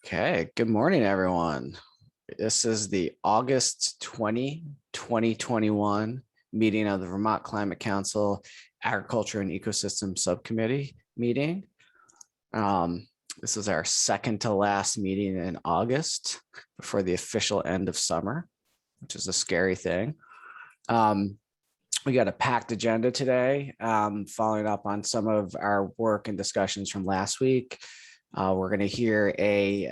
Okay, good morning, everyone. This is the August 2021 meeting of the Vermont Climate Council Agriculture and Ecosystem Subcommittee meeting. This is our second to last meeting in August before the official end of summer, which is a scary thing. We got a packed agenda today, following up on some of our work and discussions from last week. We're going to hear a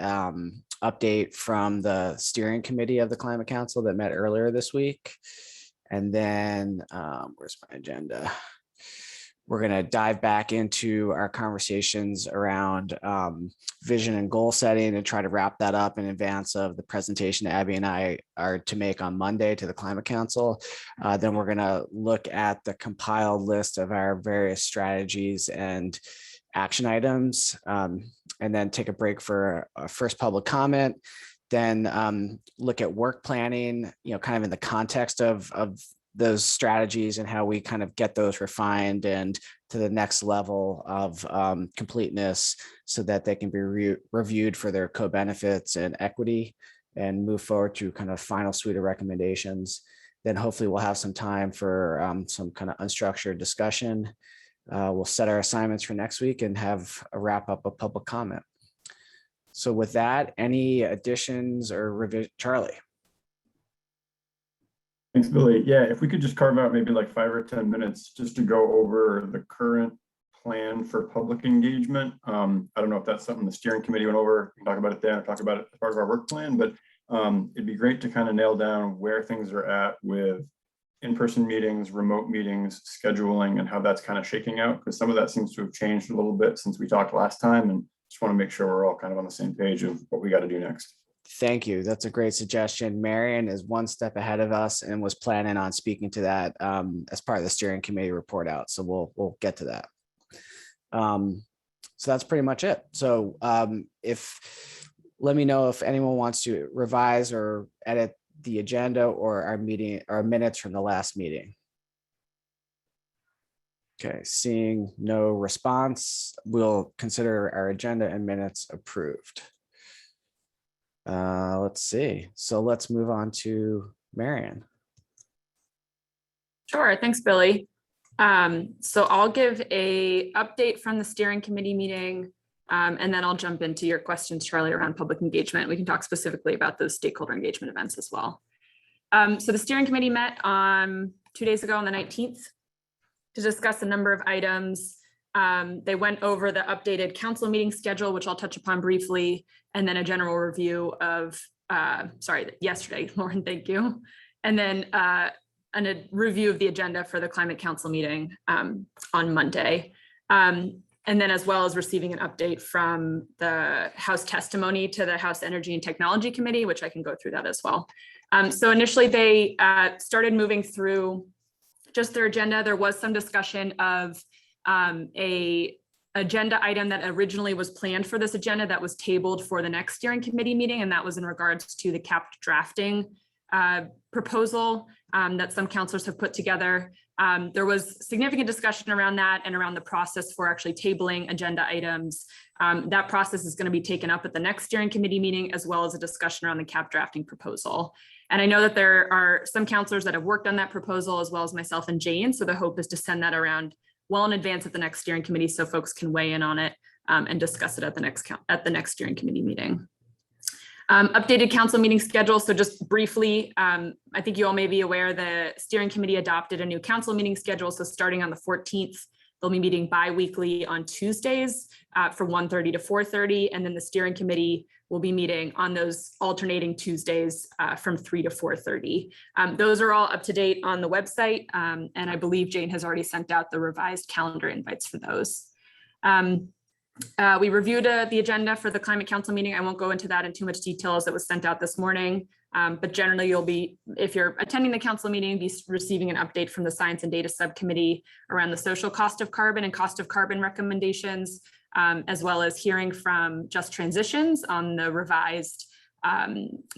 update from the steering committee of the Climate Council that met earlier this week. And then where's my agenda? We're going to dive back into our conversations around vision and goal setting and try to wrap that up in advance of the presentation Abby and I are to make on Monday to the Climate Council. Then we're going to look at the compiled list of our various strategies and action items, and then take a break for a first public comment, then look at work planning, kind of in the context of those strategies and how we kind of get those refined and to the next level of completeness so that they can be reviewed for their co-benefits and equity and move forward to kind of final suite of recommendations. Then hopefully we'll have some time for some kind of unstructured discussion. We'll set our assignments for next week and have a wrap up of public comment. So with that, any additions or revision, Charlie? Thanks, Billy. Yeah, if we could just carve out maybe like 5 or 10 minutes just to go over the current plan for public engagement. I don't know if that's something the steering committee went over. We can talk about it then or talk about it as part of our work plan, but it'd be great to kind of nail down where things are at with in-person meetings, remote meetings, scheduling, and how that's kind of shaking out, because some of that seems to have changed a little bit since we talked last time, and just want to make sure we're all kind of on the same page of what we got to do next. Thank you. That's a great suggestion. Marion is one step ahead of us and was planning on speaking to that as part of the steering committee report out. So we'll get to that. So that's pretty much it. So let me know if anyone wants to revise or edit the agenda or our minutes from the last meeting. Okay, seeing no response, we'll consider our agenda and minutes approved. Let's see. So let's move on to Marion. Sure, thanks, Billy. So I'll give a update from the steering committee meeting, and then I'll jump into your questions, Charlie, around public engagement. We can talk specifically about those stakeholder engagement events as well. So the steering committee met 2 days ago on the 19th to discuss a number of items. They went over the updated council meeting schedule, which I'll touch upon briefly, and then a general review of, yesterday, Lauren, thank you. And then a review of the agenda for the Climate Council meeting on Monday. And then as well as receiving an update from the House testimony to the House Energy and Technology Committee, which I can go through that as well. So initially they started moving through just their agenda. There was some discussion of a agenda item that originally was planned for this agenda that was tabled for the next steering committee meeting, and that was in regards to the capped drafting proposal that some councilors have put together. There was significant discussion around that and around the process for actually tabling agenda items. That process is going to be taken up at the next steering committee meeting, as well as a discussion around the cap drafting proposal. And I know that there are some councilors that have worked on that proposal, as well as myself and Jane. So the hope is to send that around well in advance at the next steering committee so folks can weigh in on it and discuss it at the next steering committee meeting. Updated council meeting schedule. So just briefly, I think you all may be aware the steering committee adopted a new council meeting schedule. So starting on the 14th, they'll be meeting bi-weekly on Tuesdays from 1:30 to 4:30. And then the steering committee will be meeting on those alternating Tuesdays from 3 to 4:30. Those are all up to date on the website. And I believe Jane has already sent out the revised calendar invites for those. We reviewed the agenda for the Climate Council meeting. I won't go into that in too much detail as it was sent out this morning. But generally you'll be, if you're attending the council meeting, be receiving an update from the Science and Data Subcommittee around the social cost of carbon and cost of carbon recommendations, as well as hearing from Just Transitions on the revised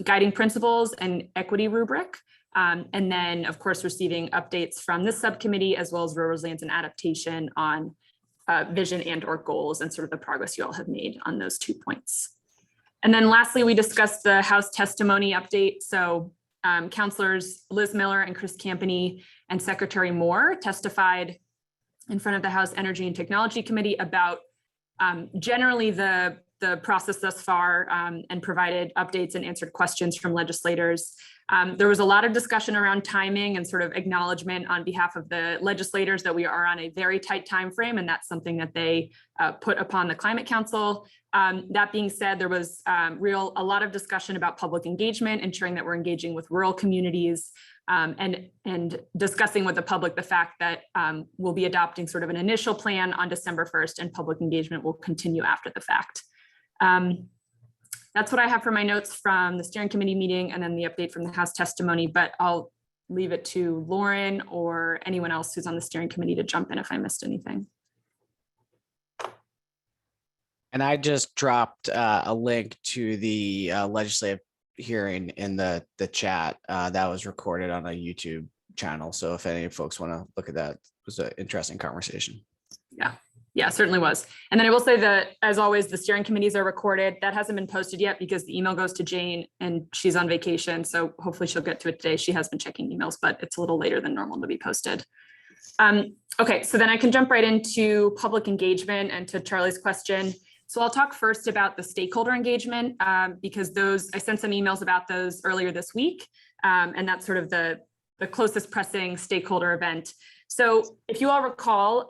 guiding principles and equity rubric. And then, of course, receiving updates from this subcommittee, as well as rural resilience and adaptation on vision and or goals and sort of the progress you all have made on those 2 points. And then lastly, we discussed the House testimony update. So Councilors Liz Miller and Chris Campany and Secretary Moore testified in front of the House Energy and Technology Committee about generally the process thus far, and provided updates and answered questions from legislators. There was a lot of discussion around timing and sort of acknowledgement on behalf of the legislators that we are on a very tight time frame, and that's something that they put upon the Climate Council. That being said, there was a lot of discussion about public engagement, ensuring that we're engaging with rural communities, and discussing with the public the fact that we'll be adopting sort of an initial plan on December 1st, and public engagement will continue after the fact. That's what I have for my notes from the steering committee meeting, and then the update from the House testimony, but I'll leave it to Lauren or anyone else who's on the steering committee to jump in if I missed anything. And I just dropped a link to the legislative hearing in the chat that was recorded on a YouTube channel. So if any folks want to look at that, it was an interesting conversation. Yeah, certainly was. And then I will say that, as always, the steering committees are recorded. That hasn't been posted yet because the email goes to Jane and she's on vacation. So hopefully she'll get to it today. She has been checking emails, but it's a little later than normal to be posted. Okay, so then I can jump right into public engagement and to Charlie's question. So I'll talk first about the stakeholder engagement because I sent some emails about those earlier this week, and that's sort of the closest pressing stakeholder event. So if you all recall,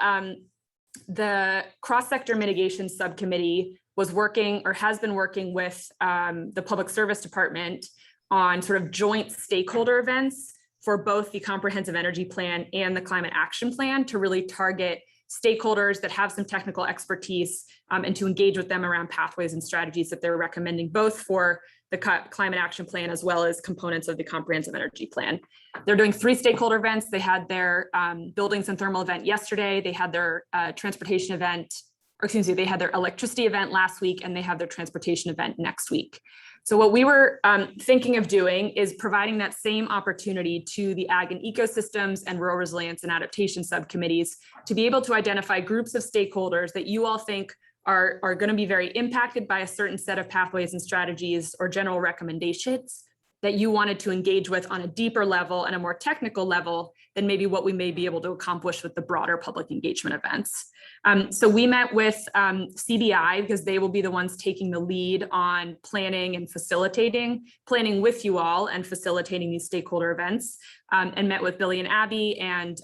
the cross-sector mitigation subcommittee was working or has been working with the Public Service Department on sort of joint stakeholder events for both the Comprehensive Energy Plan and the Climate Action Plan to really target stakeholders that have some technical expertise and to engage with them around pathways and strategies that they're recommending, both for the Climate Action Plan as well as components of the Comprehensive Energy Plan. They're doing 3 stakeholder events. They had their buildings and thermal event yesterday. They had their transportation event, or excuse me, they had their electricity event last week, and they have their transportation event next week. So what we were thinking of doing is providing that same opportunity to the Ag and Ecosystems and Rural Resilience and Adaptation subcommittees to be able to identify groups of stakeholders that you all think are going to be very impacted by a certain set of pathways and strategies or general recommendations that you wanted to engage with on a deeper level and a more technical level than maybe what we may be able to accomplish with the broader public engagement events. So we met with CBI because they will be the ones taking the lead on planning and planning with you all and facilitating these stakeholder events, and met with Billy and Abby and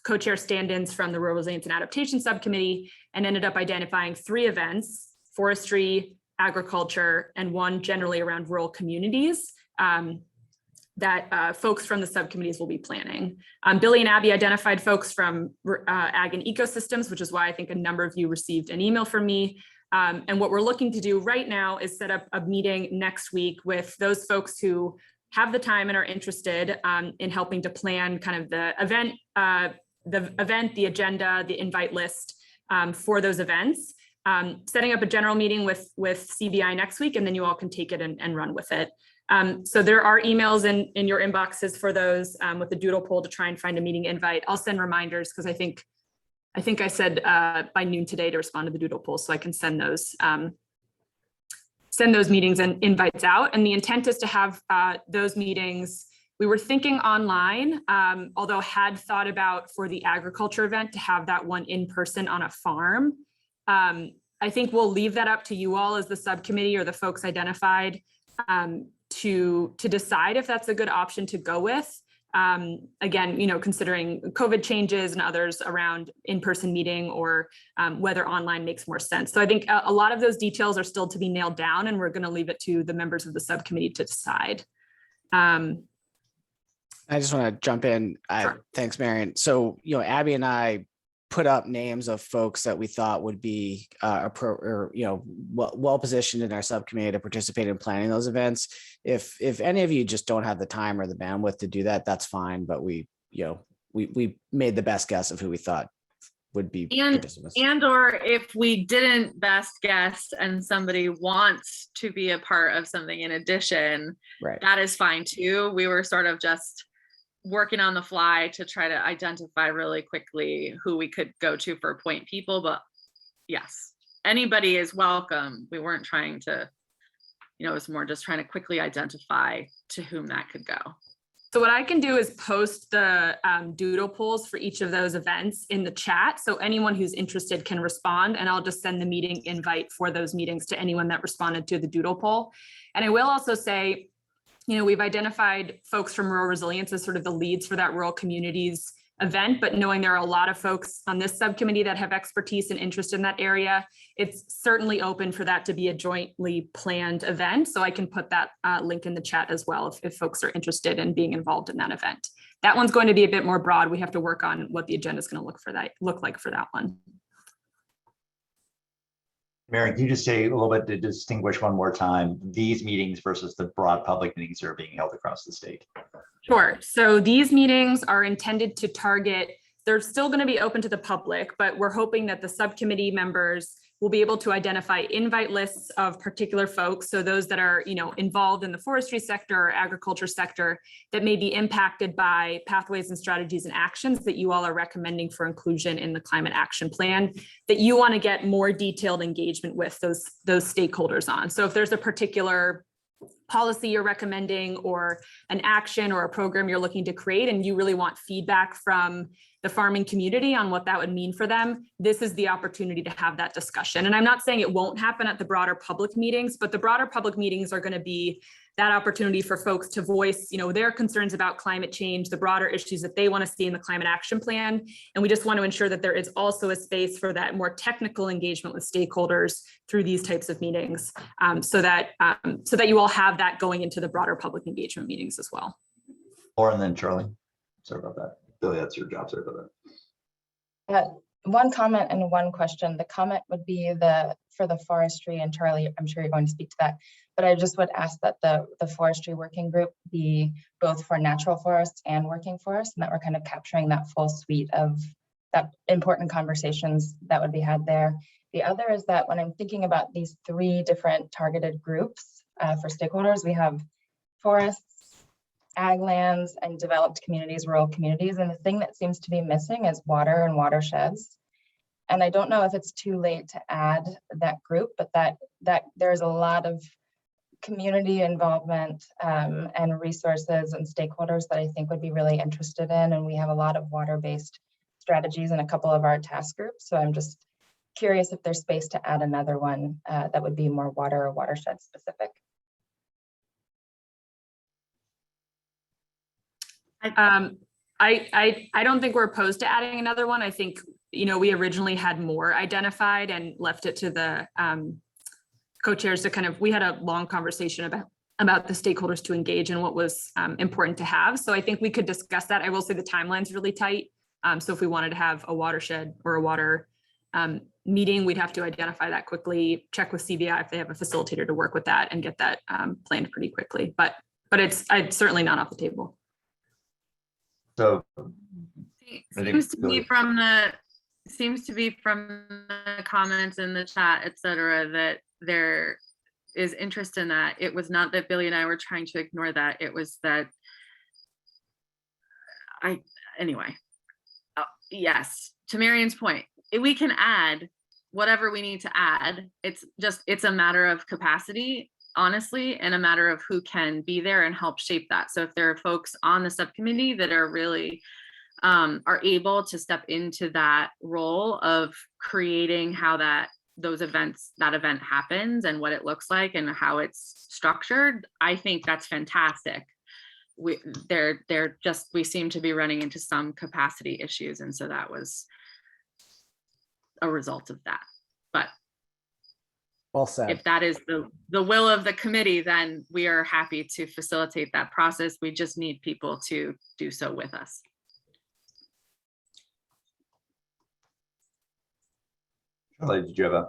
co-chair stand-ins from the Rural Resilience and Adaptation Subcommittee, and ended up identifying 3 events: forestry, agriculture, and one generally around rural communities that folks from the subcommittees will be planning. Billy and Abby identified folks from Ag and Ecosystems, which is why I think a number of you received an email from me. And what we're looking to do right now is set up a meeting next week with those folks who have the time and are interested in helping to plan kind of the event, the agenda, the invite list for those events, setting up a general meeting with CBI next week, and then you all can take it and run with it. So there are emails in your inboxes for those with the doodle poll to try and find a meeting invite. I'll send reminders because I think I said by noon today to respond to the doodle poll, so I can send those meetings and invites out. And the intent is to have those meetings. We were thinking online, although had thought about for the agriculture event to have that one in person on a farm. I think we'll leave that up to you all as the subcommittee or the folks identified to decide if that's a good option to go with. Again, considering COVID changes and others around in-person meeting or whether online makes more sense. So I think a lot of those details are still to be nailed down, and we're going to leave it to the members of the subcommittee to decide. I just want to jump in. Sure. Thanks, Marion. So, Abby and I put up names of folks that we thought would be well positioned in our subcommittee to participate in planning those events. If any of you just don't have the time or the bandwidth to do that, that's fine. But we made the best guess of who we thought would be participants. And or if we didn't best guess and somebody wants to be a part of something in addition, right, that is fine too. We were sort of just working on the fly to try to identify really quickly who we could go to for point people, but yes, anybody is welcome. We weren't trying to you know, it was more just trying to quickly identify to whom that could go. So what I can do is post the doodle polls for each of those events in the chat. So anyone who's interested can respond, and I'll just send the meeting invite for those meetings to anyone that responded to the doodle poll. And I will also say, you know, we've identified folks from Rural Resilience as sort of the leads for that rural communities event, but knowing there are a lot of folks on this subcommittee that have expertise and interest in that area, it's certainly open for that to be a jointly planned event. So I can put that link in the chat as well if folks are interested in being involved in that event. That one's going to be a bit more broad. We have to work on what the agenda is going to look like for that one. Mary, can you just say a little bit to distinguish one more time these meetings versus the broad public meetings that are being held across the state? Sure. So these meetings are intended to target, they're still going to be open to the public, but we're hoping that the subcommittee members will be able to identify invite lists of particular folks. So those that are, you know, involved in the forestry sector or agriculture sector that may be impacted by pathways and strategies and actions that you all are recommending for inclusion in the climate action plan, that you want to get more detailed engagement with those stakeholders on. So if there's a particular policy you're recommending or an action or a program you're looking to create and you really want feedback from the farming community on what that would mean for them, this is the opportunity to have that discussion. And I'm not saying it won't happen at the broader public meetings, but the broader public meetings are going to be that opportunity for folks to voice, you know, their concerns about climate change, the broader issues that they want to see in the climate action plan. And we just want to ensure that there is also a space for that more technical engagement with stakeholders through these types of meetings, so that you all have that going into the broader public engagement meetings as well. Lauren, then Charlie. Sorry about that. Billy, that's your job. Sorry about that. One comment and one question. The comment would be for the forestry, and Charlie, I'm sure you're going to speak to that, but I just would ask that the forestry working group be both for natural forests and working forests, and that we're kind of capturing that full suite of that important conversations that would be had there. The other is that when I'm thinking about these three different targeted groups for stakeholders, we have forests, ag lands, and developed communities, rural communities. And the thing that seems to be missing is water and watersheds. And I don't know if it's too late to add that group, but that there's a lot of community involvement and resources and stakeholders that I think would be really interested in. And we have a lot of water-based strategies in a couple of our task groups. So I'm just curious if there's space to add another one that would be more water or watershed specific. I don't think we're opposed to adding another one. I think, you know, we originally had more identified and left it to the co-chairs to kind of, we had a long conversation about the stakeholders to engage and what was important to have. So I think we could discuss that. I will say the timeline's really tight. So if we wanted to have a watershed or a water meeting, we'd have to identify that quickly, check with CVI if they have a facilitator to work with that and get that planned pretty quickly. But it's certainly not off the table. So seems to be from the comments in the chat, etc., that there is interest in that. It was not that Billy and I were trying to ignore that. It was that yes, to Marion's point, we can add whatever we need to add. It's a matter of capacity, honestly, and a matter of who can be there and help shape that. So if there are folks on the subcommittee that are really are able to step into that role of creating how that event happens and what it looks like and how it's structured, I think that's fantastic. We seem to be running into some capacity issues, and so that was a result of that. But well said. if that is the will of the committee, then we are happy to facilitate that process. We just need people to do so with us. Charlie, did you have a?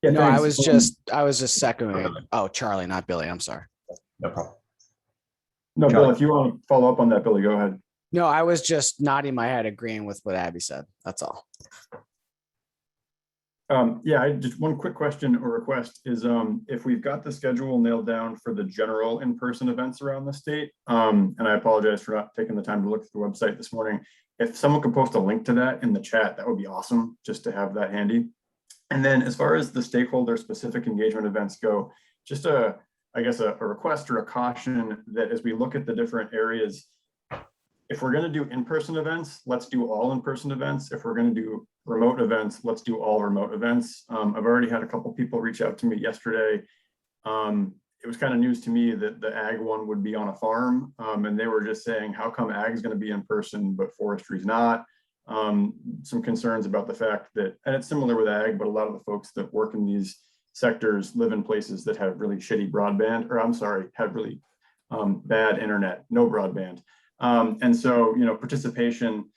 Yeah, No, thanks. I was just seconding. Oh, Charlie, not Billy. I'm sorry. No problem. No, Charlie. Bill, if you want to follow up on that, Billy, go ahead. No, I was just nodding my head, agreeing with what Abby said. That's all. Yeah, just one quick question or request is if we've got the schedule nailed down for the general in-person events around the state, and I apologize for not taking the time to look at the website this morning. If someone could post a link to that in the chat, that would be awesome, just to have that handy. And then as far as the stakeholder specific engagement events go, just I guess a request or a caution that as we look at the different areas, if we're going to do in-person events, let's do all in-person events. If we're going to do remote events, let's do all remote events. I've already had a couple people reach out to me yesterday. It was kind of news to me that the ag one would be on a farm, and they were just saying, how come ag is going to be in person, but forestry is not? Some concerns about the fact that, and it's similar with ag, but a lot of the folks that work in these sectors live in places that have really shitty broadband, or I'm sorry, have really bad internet, no broadband. And so, you know, participation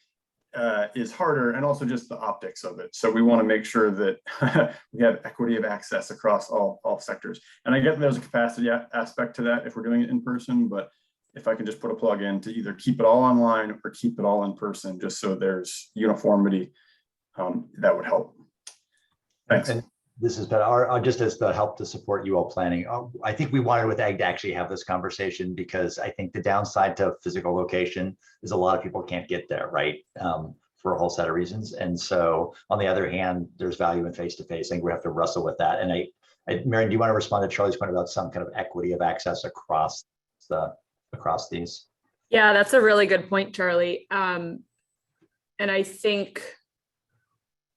is harder, and also just the optics of it. So we want to make sure that we have equity of access across all sectors. And I get there's a capacity aspect to that if we're doing it in person, but if I can just put a plug in to either keep it all online or keep it all in person, just so there's uniformity, that would help. Thanks. And this has been our just as the help to support you all planning. I think we wanted with ag to actually have this conversation because I think the downside to physical location is a lot of people can't get there, right? For a whole set of reasons. And so on the other hand, there's value in face-to-face. I think we have to wrestle with that. And Marion, do you want to respond to Charlie's point about some kind of equity of access across these? Yeah, that's a really good point, Charlie. And I think,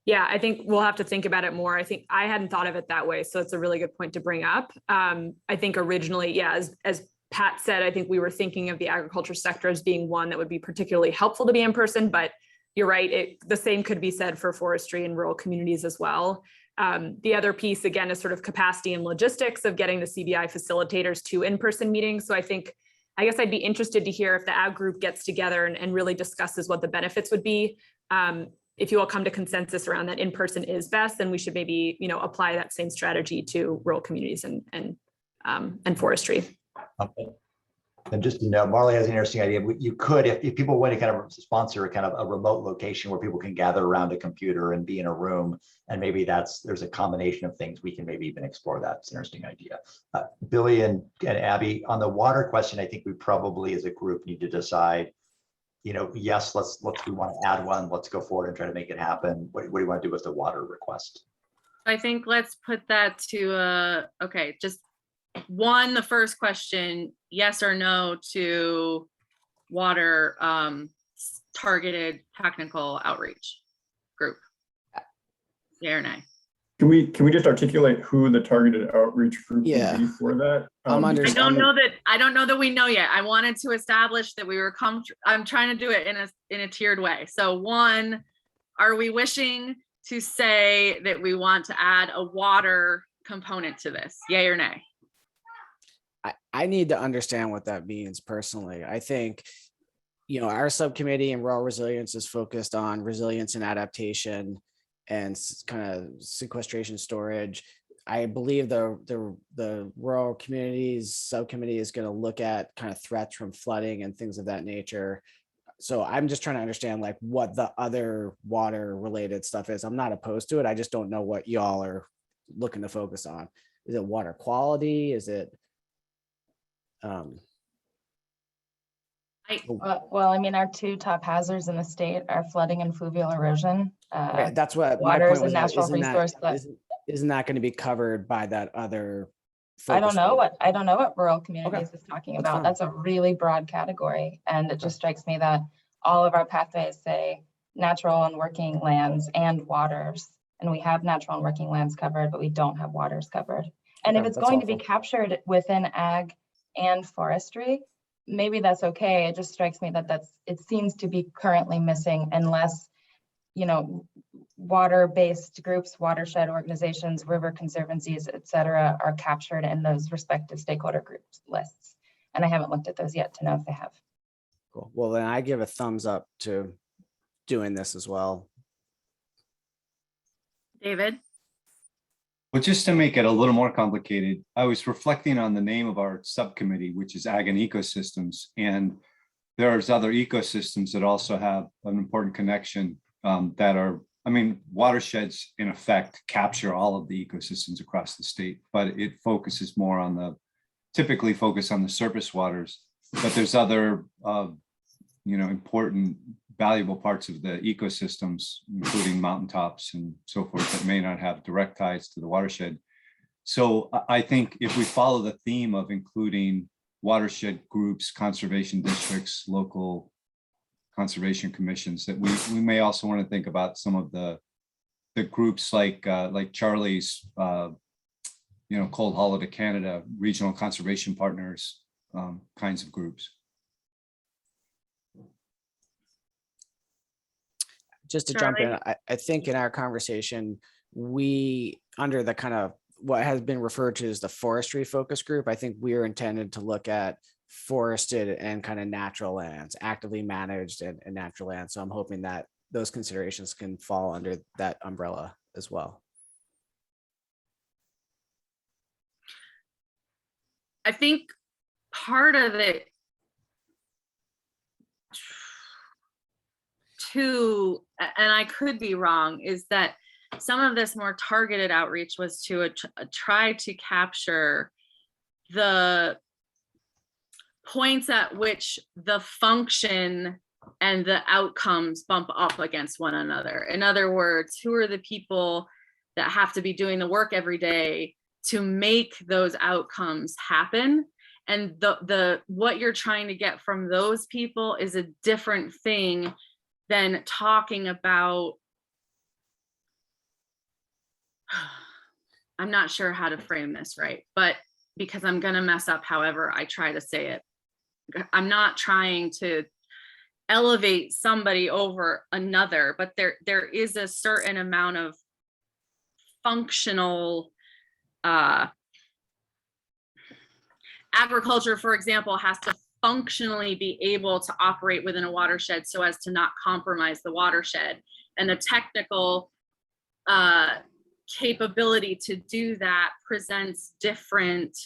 yeah, I think we'll have to think about it more. I think I hadn't thought of it that way. So it's a really good point to bring up. I think originally, yeah, as Pat said, I think we were thinking of the agriculture sector as being one that would be particularly helpful to be in person, but you're right, the same could be said for forestry and rural communities as well. The other piece, again, is sort of capacity and logistics of getting the CBI facilitators to in-person meetings. So I guess I'd be interested to hear if the ag group gets together and really discusses what the benefits would be. If you all come to consensus around that in-person is best, then we should maybe, you know, apply that same strategy to rural communities and forestry. Okay. And just to know, Marley has an interesting idea. You could, if people want to kind of sponsor a kind of a remote location where people can gather around a computer and be in a room, and maybe there's a combination of things, we can maybe even explore that. It's an interesting idea. Billy and Abby, on the water question, I think we probably as a group need to decide, you know, yes, we want to add one, let's go forward and try to make it happen. What do you want to do with the water request? I think let's put that to okay, just one, the first question, yes or no to water targeted technical outreach group. Yeah or nay? Can we just articulate who the targeted outreach group Yeah. would be for that? I'm I don't know that we know yet. I wanted to establish that we were I'm trying to do it in a tiered way. So one, are we wishing to say that we want to add a water component to this? Yay or nay? I need to understand what that means personally. I think, you know, our subcommittee and rural resilience is focused on resilience and adaptation and kind of sequestration storage. I believe the rural communities subcommittee is going to look at kind of threats from flooding and things of that nature. So I'm just trying to understand like what the other water related stuff is. I'm not opposed to it. I just don't know what y'all are looking to focus on. Is it water quality? Is it well, I mean, our two top hazards in the state are flooding and fluvial erosion. right, that's what my Water point is a was. natural Isn't resource, that, but isn't that going to be covered by that other? I don't focus know group? what rural communities is talking that's about. fine. That's a really broad category. And it just strikes me that all of our pathways say natural and working lands and waters. And we have natural and working lands covered, but we don't have waters covered. And if Okay, it's that's going to be helpful. captured within ag and forestry, maybe that's okay. It just strikes me that it seems to be currently missing unless, you know, water-based groups, watershed organizations, river conservancies, et cetera, are captured in those respective stakeholder groups lists. And I haven't looked at those yet to know if they have. Cool. Well, then I give a thumbs up to doing this as well. David? Well, just to make it a little more complicated, I was reflecting on the name of our subcommittee, which is Ag and Ecosystems. And there's other ecosystems that also have an important connection that are, I mean, watersheds in effect capture all of the ecosystems across the state, but it focuses more on typically focus on the surface waters. But there's other, important valuable parts of the ecosystems, including mountaintops and so forth, that may not have direct ties to the watershed. So I think if we follow the theme of including watershed groups, conservation districts, local conservation commissions, that we may also want to think about some of the groups like Charlie's, Cold Hollow to Canada, regional conservation partners, kinds of groups. Just to jump in, Charlie? I think in our conversation, we, under the kind of what has been referred to as the forestry focus group, I think we are intended to look at forested and kind of natural lands, actively managed and natural lands. So I'm hoping that those considerations can fall under that umbrella as well. I think part of it too, and I could be wrong, is that some of this more targeted outreach was to try to capture the points at which the function and the outcomes bump up against one another. In other words, who are the people that have to be doing the work every day to make those outcomes happen? And the what you're trying to get from those people is a different thing than talking about, I'm not sure how to frame this right, but because I'm going to mess up however I try to say it. I'm not trying to elevate somebody over another, but there is a certain amount of functional agriculture, for example, has to functionally be able to operate within a watershed so as to not compromise the watershed. And the technical capability to do that presents different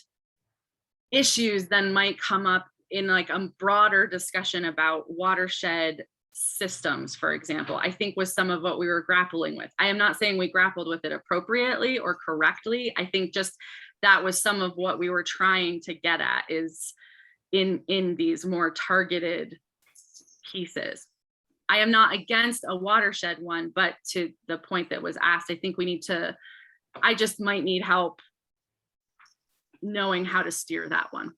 issues than might come up in like a broader discussion about watershed systems, for example, I think was some of what we were grappling with. I am not saying we grappled with it appropriately or correctly. I think just that was some of what we were trying to get at, is in these more targeted pieces. I am not against a watershed one, but to the point that was asked, I think we need to, I just might need help knowing how to steer that one.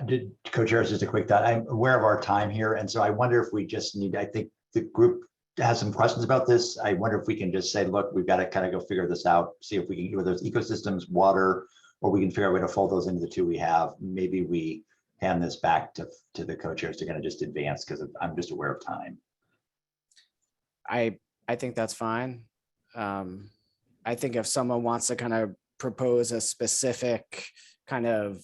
Did co-chairs, just a quick thought. I'm aware of our time here, and so I wonder if we just need, I think the group has some questions about this. I wonder if we can just say, look, we've got to kind of go figure this out, see if we can, whether it's ecosystems, water, or we can figure out a way to fold those into the two we have. Maybe we hand this back to the co-chairs to kind of just advance, because I'm just aware of time. I think that's fine. I think if someone wants to kind of propose a specific kind of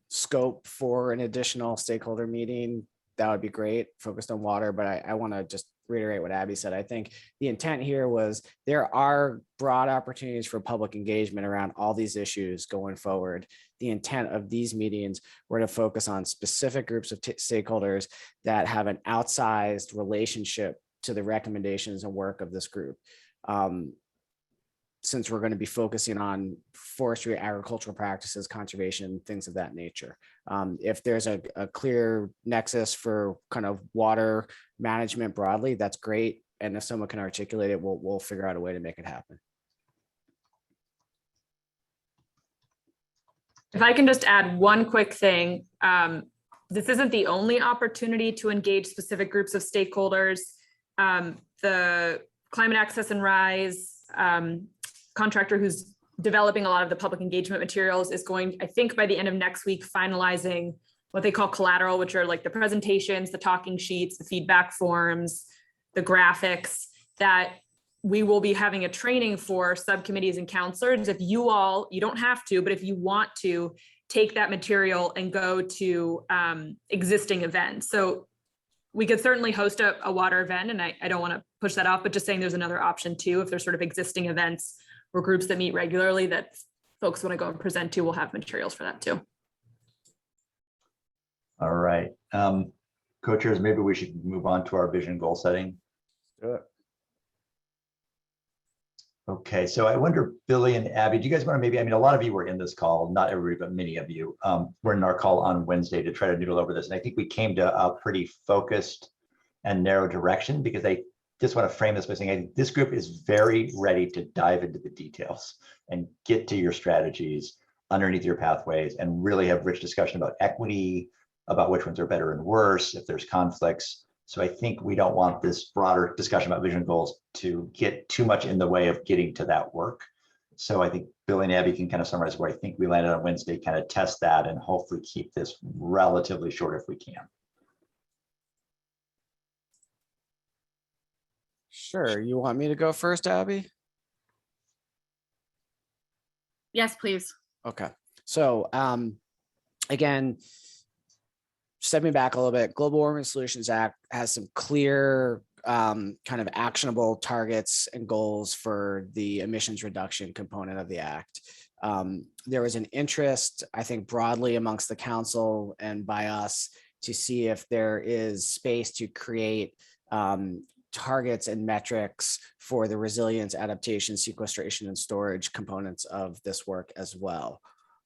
scope for an additional stakeholder meeting, that would be great, focused on water. But I want to just reiterate what Abby said. I think the intent here was there are broad opportunities for public engagement around all these issues going forward. The intent of these meetings were to focus on specific groups of stakeholders that have an outsized relationship to the recommendations and work of this group. Since we're going to be focusing on forestry, agricultural practices, conservation, things of that nature. If there's a clear nexus for kind of water management broadly, that's great. And if someone can articulate it, we'll figure out a way to make it happen. If I can just add one quick thing, this isn't the only opportunity to engage specific groups of stakeholders. The Climate Access and Rise contractor who's developing a lot of the public engagement materials is going, I think by the end of next week, finalizing what they call collateral, which are like the presentations, the talking sheets, the feedback forms, the graphics that we will be having a training for subcommittees and counselors. If you all, you don't have to, but if you want to take that material and go to existing events. So we could certainly host a water event, and I don't want to push that off, but just saying there's another option too. If there's sort of existing events or groups that meet regularly that folks want to go and present to, we'll have materials for that too. All right. Co-chairs, maybe we should move on to our vision goal setting. Do it. Okay, so I wonder, Billy and Abby, do you guys want to maybe, I mean, a lot of you were in this call, not everybody, but many of you were in our call on Wednesday to try to noodle over this. And I think we came to a pretty focused and narrow direction, because I just want to frame this by saying I think this group is very ready to dive into the details and get to your strategies underneath your pathways and really have rich discussion about equity, about which ones are better and worse, if there's conflicts. So I think we don't want this broader discussion about vision goals to get too much in the way of getting to that work. So I think Billy and Abby can kind of summarize where I think we landed on Wednesday, kind of test that and hopefully keep this relatively short if we can. Sure. You want me to go first, Abby? Yes, please. Okay. So again, stepping back a little bit, Global Warming Solutions Act has some clear kind of actionable targets and goals for the emissions reduction component of the act. There was an interest, I think, broadly amongst the council and by us to see if there is space to create targets and metrics for the resilience, adaptation, sequestration, and storage components of this work as well.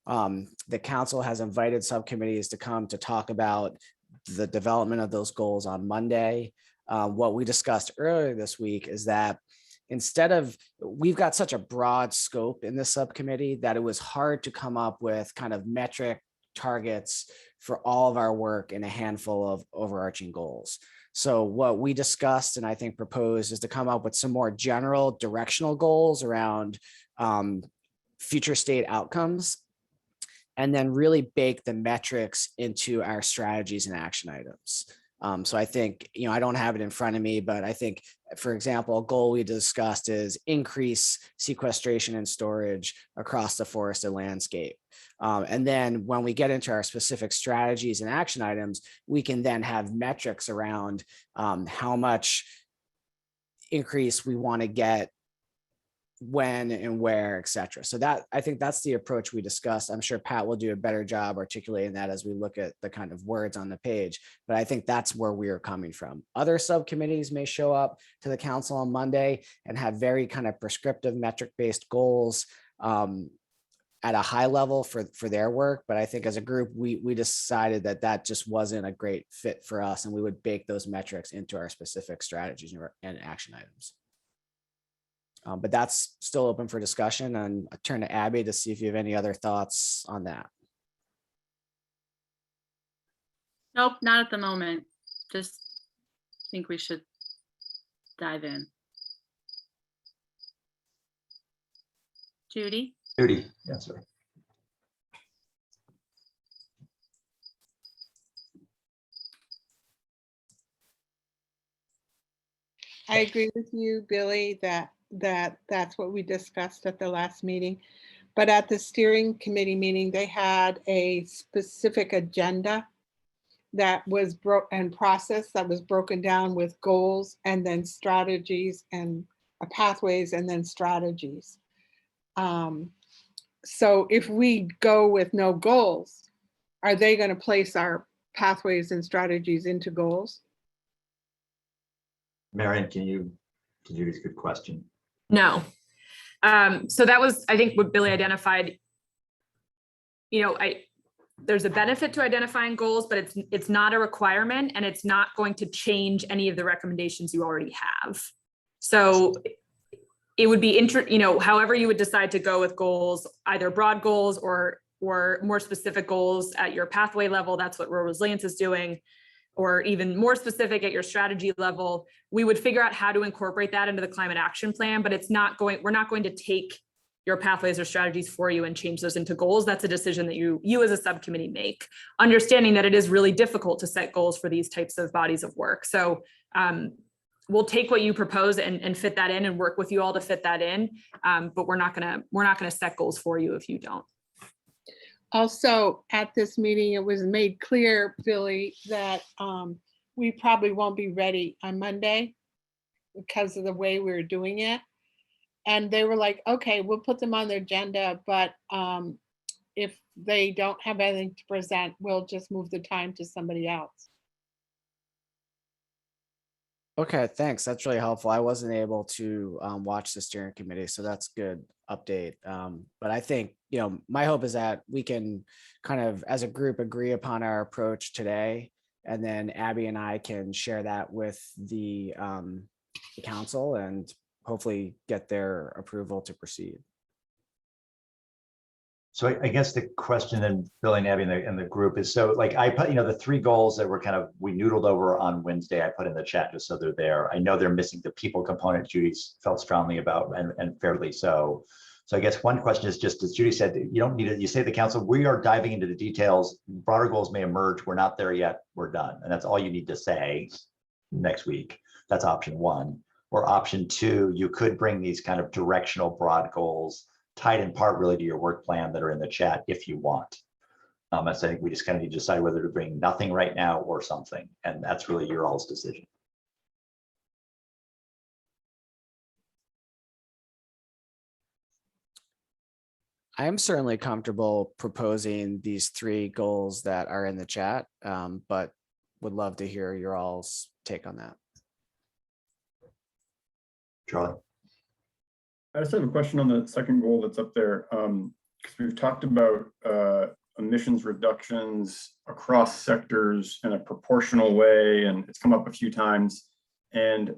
The council has invited subcommittees to come to talk about the development of those goals on Monday. What we discussed earlier this week is that instead of, we've got such a broad scope in this subcommittee that it was hard to come up with kind of metric targets for all of our work in a handful of overarching goals. So what we discussed and I think proposed is to come up with some more general directional goals around future state outcomes, and then really bake the metrics into our strategies and action items. So I think, I don't have it in front of me, but I think, for example, a goal we discussed is increase sequestration and storage across the forested landscape. And then when we get into our specific strategies and action items, we can then have metrics around how much increase we want to get, when and where, et cetera. So that, I think that's the approach we discussed. I'm sure Pat will do a better job articulating that as we look at the kind of words on the page, but I think that's where we are coming from. Other subcommittees may show up to the council on Monday and have very kind of prescriptive metric-based goals at a high level for their work. But I think as a group, we decided that that just wasn't a great fit for us, and we would bake those metrics into our specific strategies and action items. But that's still open for discussion, and I turn to Abby to see if you have any other thoughts on that. Nope, not at the moment. Just think we should dive in. Judy? Judy, yes, sir. I agree with you, Billy, that's what we discussed at the last meeting. But at the steering committee meeting, they had a specific agenda that was process that was broken down with goals and then strategies and pathways and then strategies. So if we go with no goals, are they going to place our pathways and strategies into goals? Marion, Judy's a good question. No. So that was, I think, what Billy identified. There's a benefit to identifying goals, but it's not a requirement, and it's not going to change any of the recommendations you already have. So it would be however you would decide to go with goals, either broad goals or more specific goals at your pathway level. That's what Rural Resilience is doing. Or even more specific at your strategy level, we would figure out how to incorporate that into the climate action plan, but we're not going to take your pathways or strategies for you and change those into goals. That's a decision that you as a subcommittee make, understanding that it is really difficult to set goals for these types of bodies of work. So we'll take what you propose and fit that in and work with you all to fit that in. But we're not gonna set goals for you if you don't. Also, at this meeting, it was made clear, Billy, that we probably won't be ready on Monday because of the way we're doing it. And they were like, okay, we'll put them on the agenda, but if they don't have anything to present, we'll just move the time to somebody else. Okay, thanks. That's really helpful. I wasn't able to watch the steering committee, so that's good update. But I think, my hope is that we can kind of, as a group, agree upon our approach today. And then Abby and I can share that with the council and hopefully get their approval to proceed. So I guess the question then, Billy and Abby and the group is, so like I put, the 3 goals that were we noodled over on Wednesday, I put in the chat just so they're there. I know they're missing the people component Judy's felt strongly about and fairly so. So I guess one question is just, as Judy said, you don't need it. You say the council, we are diving into the details. Broader goals may emerge. We're not there yet. We're done. And that's all you need to say next week. That's option 1. Or option 2, you could bring these kind of directional broad goals tied in part really to your work plan that are in the chat if you want. I think we just kind of need to decide whether to bring nothing right now or something. And that's really your all's decision. I am certainly comfortable proposing these 3 goals that are in the chat, but would love to hear your all's take on that. Charlie? I just have a question on the second goal that's up there. Because we've talked about emissions reductions across sectors in a proportional way, and it's come up a few times. And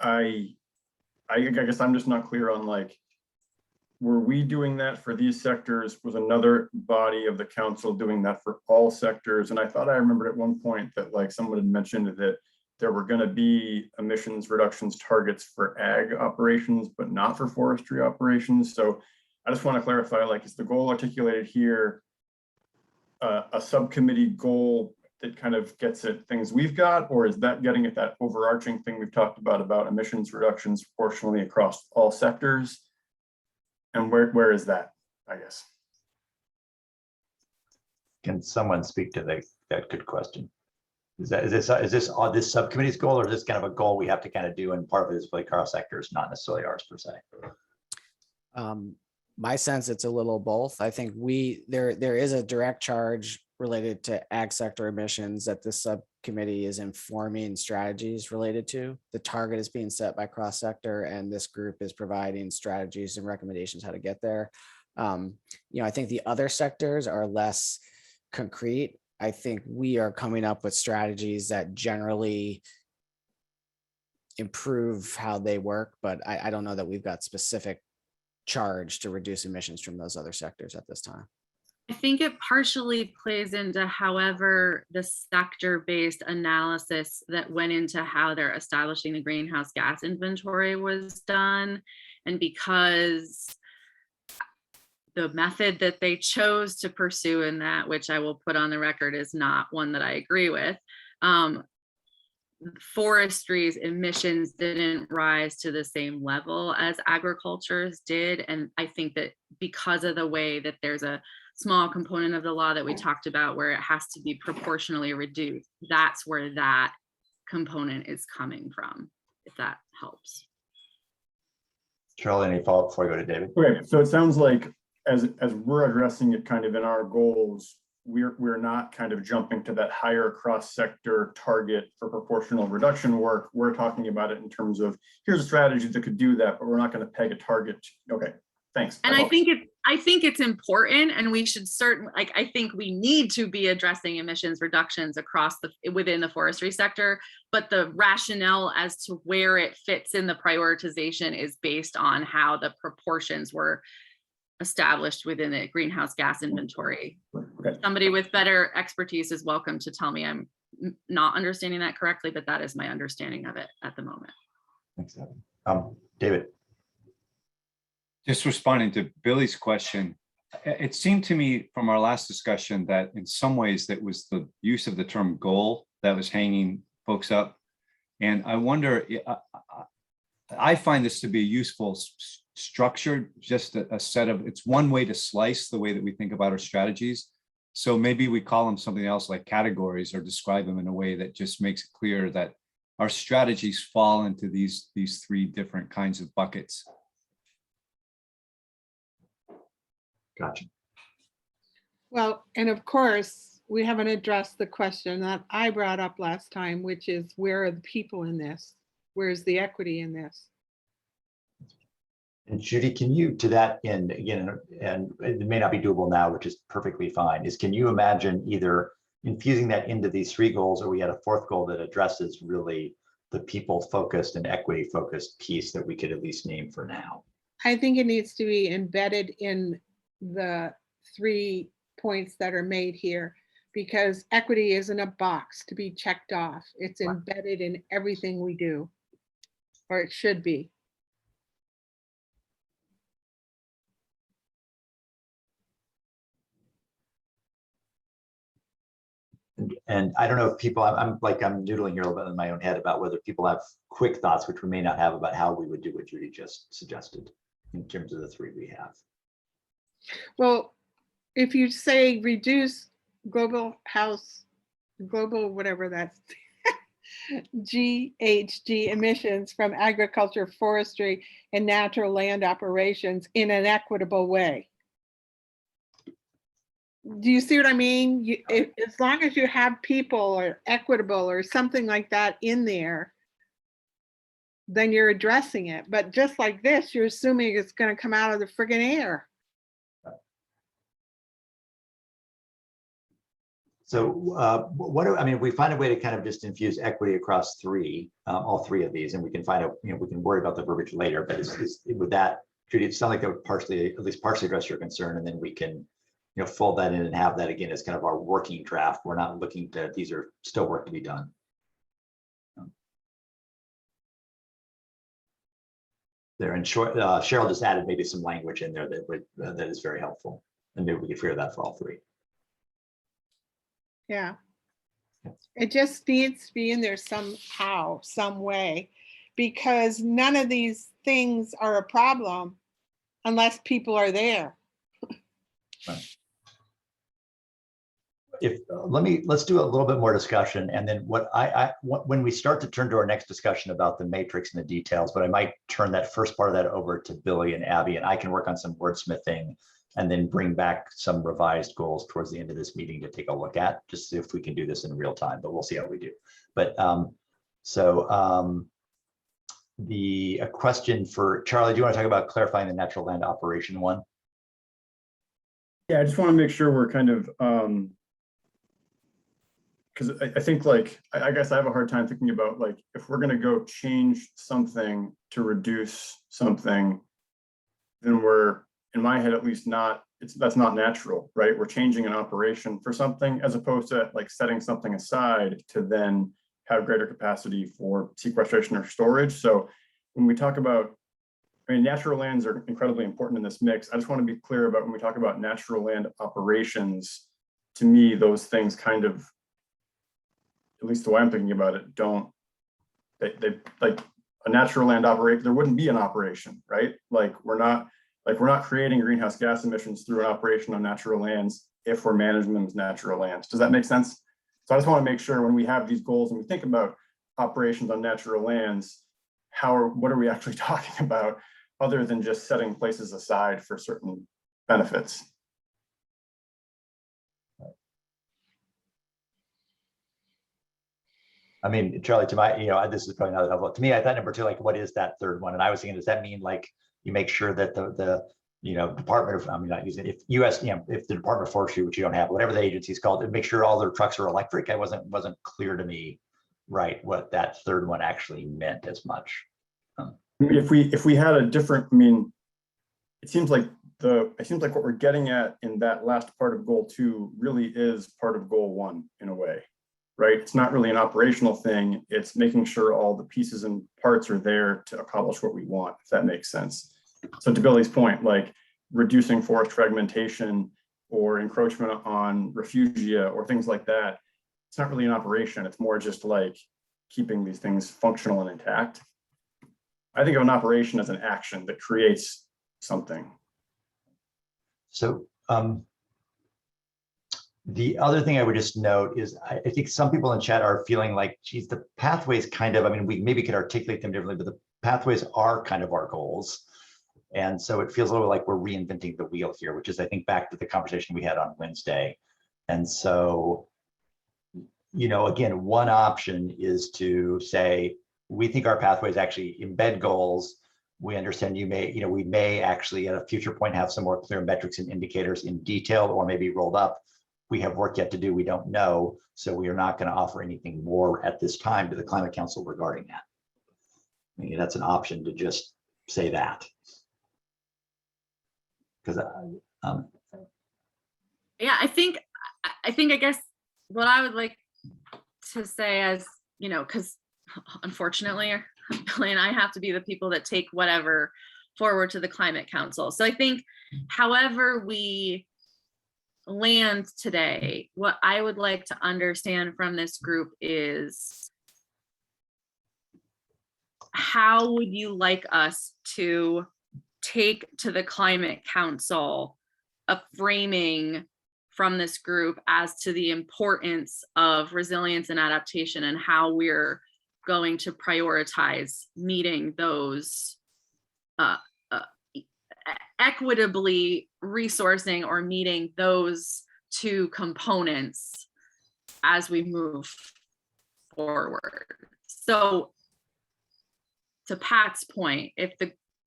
I guess I'm just not clear on, like, were we doing that for these sectors? Was another body of the council doing that for all sectors? And I thought I remembered at one point that, like, someone had mentioned that there were going to be emissions reductions targets for ag operations, but not for forestry operations. So I just want to clarify, like, is the goal articulated here a subcommittee goal that kind of gets at things we've got, or is that getting at that overarching thing we've talked about emissions reductions proportionally across all sectors? And where is that, I guess? Can someone speak to that good question? Is this subcommittee's goal, or is this kind of a goal we have to kind of do, and part of it is really cross sectors, not necessarily ours per se? My sense, it's a little both. I think there is a direct charge related to ag sector emissions that this subcommittee is informing strategies related to. The target is being set by cross sector, and this group is providing strategies and recommendations how to get there. I think the other sectors are less concrete. I think we are coming up with strategies that generally improve how they work, but I don't know that we've got specific charge to reduce emissions from those other sectors at this time. I think it partially plays into however the sector-based analysis that went into how they're establishing the greenhouse gas inventory was done. And because the method that they chose to pursue in that, which I will put on the record, is not one that I agree with. Forestry's emissions didn't rise to the same level as agriculture's did. And I think that because of the way that there's a small component of the law that we talked about where it has to be proportionally reduced, that's where that component is coming from, if that helps. Charlie, any follow-up before I go to David? Okay, so it sounds like as we're addressing it kind of in our goals, we're not kind of jumping to that higher cross-sector target for proportional reduction work. We're talking about it in terms of, here's a strategy that could do that, but we're not going to peg a target. Okay, thanks. And I think it's important, and we should I think we need to be addressing emissions reductions within the forestry sector, but the rationale as to where it fits in the prioritization is based on how the proportions were established within the greenhouse gas inventory. Okay. Somebody with better expertise is welcome to tell me I'm not understanding that correctly, but that is my understanding of it at the moment. Thanks, David. Just responding to Billy's question, it seemed to me from our last discussion that in some ways that was the use of the term goal that was hanging folks up. And I wonder, I find this to be a useful structure, just a set of, it's one way to slice the way that we think about our strategies. So maybe we call them something else like categories, or describe them in a way that just makes it clear that our strategies fall into these 3 different kinds of buckets. Gotcha. Well, and of course, we haven't addressed the question that I brought up last time, which is where are the people in this? Where's the equity in this? And Judy, can you, to that end, again, and it may not be doable now, which is perfectly fine, is can you imagine either infusing that into these 3 goals, or we had a 4th goal that addresses really the people-focused and equity-focused piece that we could at least name for now? I think it needs to be embedded in the 3 points that are made here, because equity isn't a box to be checked off. It's embedded in everything we do, or it should be. And I don't know if people, I'm noodling here a little bit in my own head about whether people have quick thoughts, which we may not have, about how we would do what Judy just suggested in terms of the 3 we have. Well, if you say reduce global whatever that's GHG emissions from agriculture, forestry, and natural land operations in an equitable way. Do you see what I mean? As long as you have people or equitable or something like that in there, then you're addressing it. But just like this, you're assuming it's going to come out of the friggin' air. So I mean, if we find a way to kind of just infuse equity across 3, all 3 of these, and we can find out, we can worry about the verbiage later, but with that, Judy, it sounds like that would at least partially address your concern, and then we can, fold that in and have that again as kind of our working draft. We're not looking to, these are still work to be done. There, and Cheryl just added maybe some language in there that is very helpful, and maybe we can figure that for all 3. Yeah. It just needs to be in there somehow, some way, because none of these things are a problem unless people are there. Right. Let's do a little bit more discussion, and then when we start to turn to our next discussion about the matrix and the details, but I might turn that first part of that over to Billy and Abby, and I can work on some wordsmithing and then bring back some revised goals towards the end of this meeting to take a look at, just see if we can do this in real time, but we'll see how we do. But a question for Charlie, do you want to talk about clarifying the natural land operation one? Yeah, I just want to make sure we're kind of, because I think I guess I have a hard time thinking about if we're going to go change something to reduce something, then we're, in my head at least, that's not natural, right? We're changing an operation for something as opposed to setting something aside to then have greater capacity for sequestration or storage. So when we talk about, natural lands are incredibly important in this mix. I just want to be clear about when we talk about natural land operations, to me, those things kind of, at least the way I'm thinking about it, they a natural land operation, there wouldn't be an operation, right? We're not creating greenhouse gas emissions through an operation on natural lands if we're managing them as natural lands. Does that make sense? So I just want to make sure when we have these goals and we think about operations on natural lands, what are we actually talking about other than just setting places aside for certain benefits? I mean, Charlie, to my, this is probably not helpful. To me, I thought number 2, what is that 3rd one? And I was thinking, does that mean you make sure that the Department of, I'm not using it, if if the Department of Forestry, which you don't have, whatever the agency's called, make sure all their trucks are electric? It wasn't clear to me, right, what that 3rd one actually meant as much. If we had a different, it seems like what we're getting at in that last part of goal 2 really is part of goal 1 in a way, right? It's not really an operational thing. It's making sure all the pieces and parts are there to accomplish what we want, if that makes sense. So to Billy's point, reducing forest fragmentation or encroachment on refugia or things like that, it's not really an operation. It's more just keeping these things functional and intact. I think of an operation as an action that creates something. So the other thing I would just note is I think some people in chat are feeling geez, the pathways kind of, we maybe could articulate them differently, but the pathways are kind of our goals. And so it feels a little like we're reinventing the wheel here, which is, I think, back to the conversation we had on Wednesday. And so, again, one option is to say, we think our pathways actually embed goals. We understand we may actually at a future point have some more clear metrics and indicators in detail or maybe rolled up. We have work yet to do, we don't know. So we are not going to offer anything more at this time to the Climate Council regarding that. That's an option to just say that. Because yeah, I guess what I would like to say as, because unfortunately, Billy and I have to be the people that take whatever forward to the Climate Council. So I think however we land today, what I would like to understand from this group is, how would you like us to take to the Climate Council a framing from this group as to the importance of resilience and adaptation and how we're going to prioritize meeting those equitably resourcing or meeting those two components as we move forward. So to Pat's point,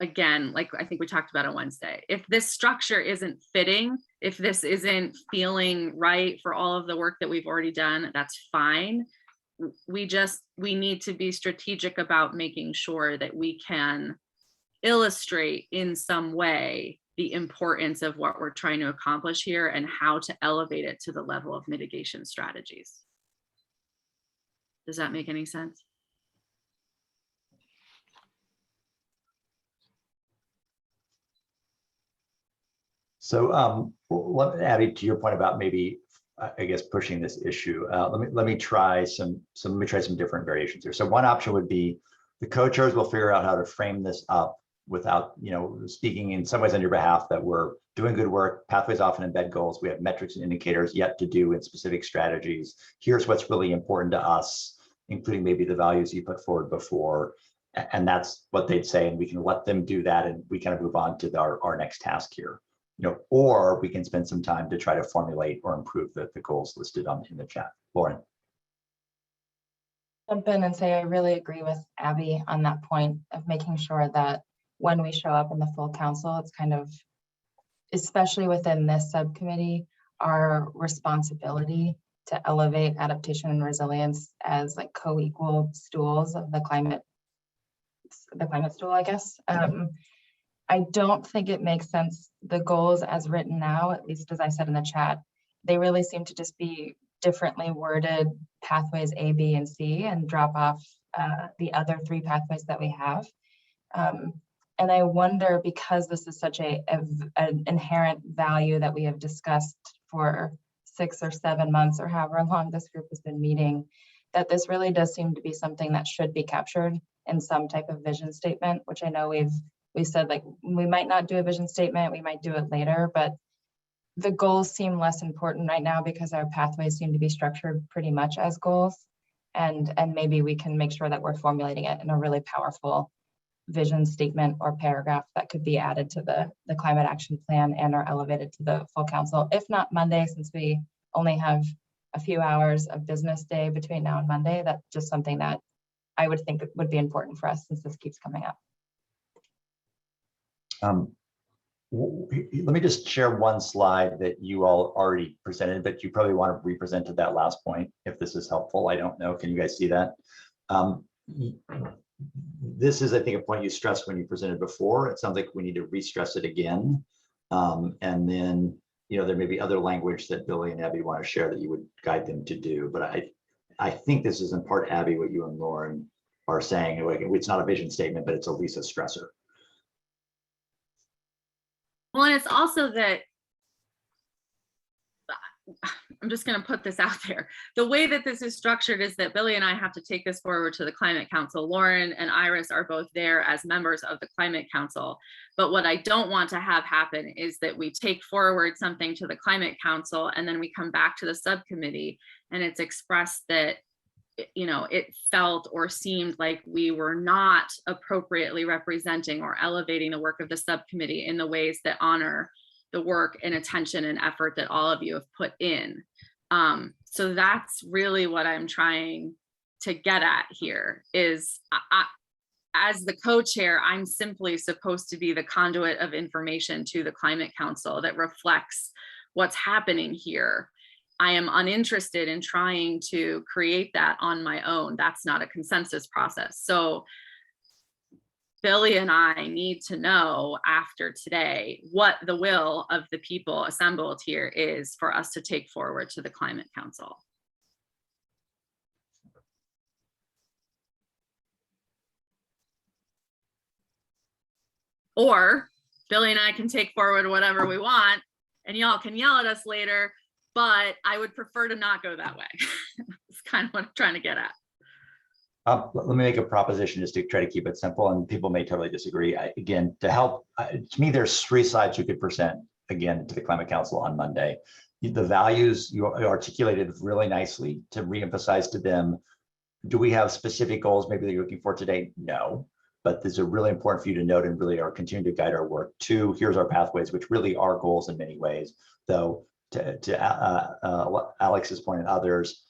again, like I think we talked about on Wednesday, if this structure isn't fitting, if this isn't feeling right for all of the work that we've already done, that's fine. We need to be strategic about making sure that we can illustrate in some way the importance of what we're trying to accomplish here and how to elevate it to the level of mitigation strategies. Does that make any sense? So, Abby, to your point about maybe, I guess, pushing this issue, let me try some different variations here. So one option would be the co-chairs will figure out how to frame this up without, speaking in some ways on your behalf, that we're doing good work. Pathways often embed goals. We have metrics and indicators yet to do in specific strategies. Here's what's really important to us, including maybe the values you put forward before. And that's what they'd say. And we can let them do that. And we kind of move on to our next task here. Or we can spend some time to try to formulate or improve the goals listed in the chat. Lauren. Jump in and say I really agree with Abby on that point of making sure that when we show up in the full council, it's kind of, especially within this subcommittee, our responsibility to elevate adaptation and resilience as like co-equal stools of the climate stool, I guess. I don't think it makes sense. The goals as written now, at least as I said in the chat, they really seem to just be differently worded pathways A, B, and C, and drop off the other three pathways that we have. And I wonder, because this is such an inherent value that we have discussed for 6 or 7 months or however long this group has been meeting, that this really does seem to be something that should be captured in some type of vision statement, which I know we said, like, we might not do a vision statement, we might do it later, but the goals seem less important right now because our pathways seem to be structured pretty much as goals. And maybe we can make sure that we're formulating it in a really powerful vision statement or paragraph that could be added to the climate action plan and are elevated to the full council. If not Monday, since we only have a few hours of business day between now and Monday, that's just something that I would think would be important for us since this keeps coming up. Let me just share one slide that you all already presented, but you probably want to represent to that last point, if this is helpful. I don't know. Can you guys see that? This is, I think, a point you stressed when you presented before. It sounds like we need to re-stress it again. And then, there may be other language that Billy and Abby want to share that you would guide them to do. But I think this is in part, Abby, what you and Lauren are saying. It's not a vision statement, but it's at least a stressor. Well, and it's also that, I'm just going to put this out there. The way that this is structured is that Billy and I have to take this forward to the Climate Council. Lauren and Iris are both there as members of the Climate Council. But what I don't want to have happen is that we take forward something to the Climate Council and then we come back to the subcommittee and it's expressed that, it felt or seemed like we were not appropriately representing or elevating the work of the subcommittee in the ways that honor the work and attention and effort that all of you have put in. So that's really what I'm trying to get at here is as the co-chair, I'm simply supposed to be the conduit of information to the Climate Council that reflects what's happening here. I am uninterested in trying to create that on my own. That's not a consensus process. So Billy and I need to know after today what the will of the people assembled here is for us to take forward to the Climate Council. Or Billy and I can take forward whatever we want and y'all can yell at us later, but I would prefer to not go that way. It's kind of what I'm trying to get at. Let me make a proposition just to try to keep it simple, and people may totally disagree. Again, to help, to me, there's 3 sides you could present again to the Climate Council on Monday. The values you articulated really nicely to reemphasize to them. Do we have specific goals maybe that you're looking for today? No, but these are really important for you to note and really are continuing to guide our work. 2, here's our pathways, which really are goals in many ways, though to Alex's point and others,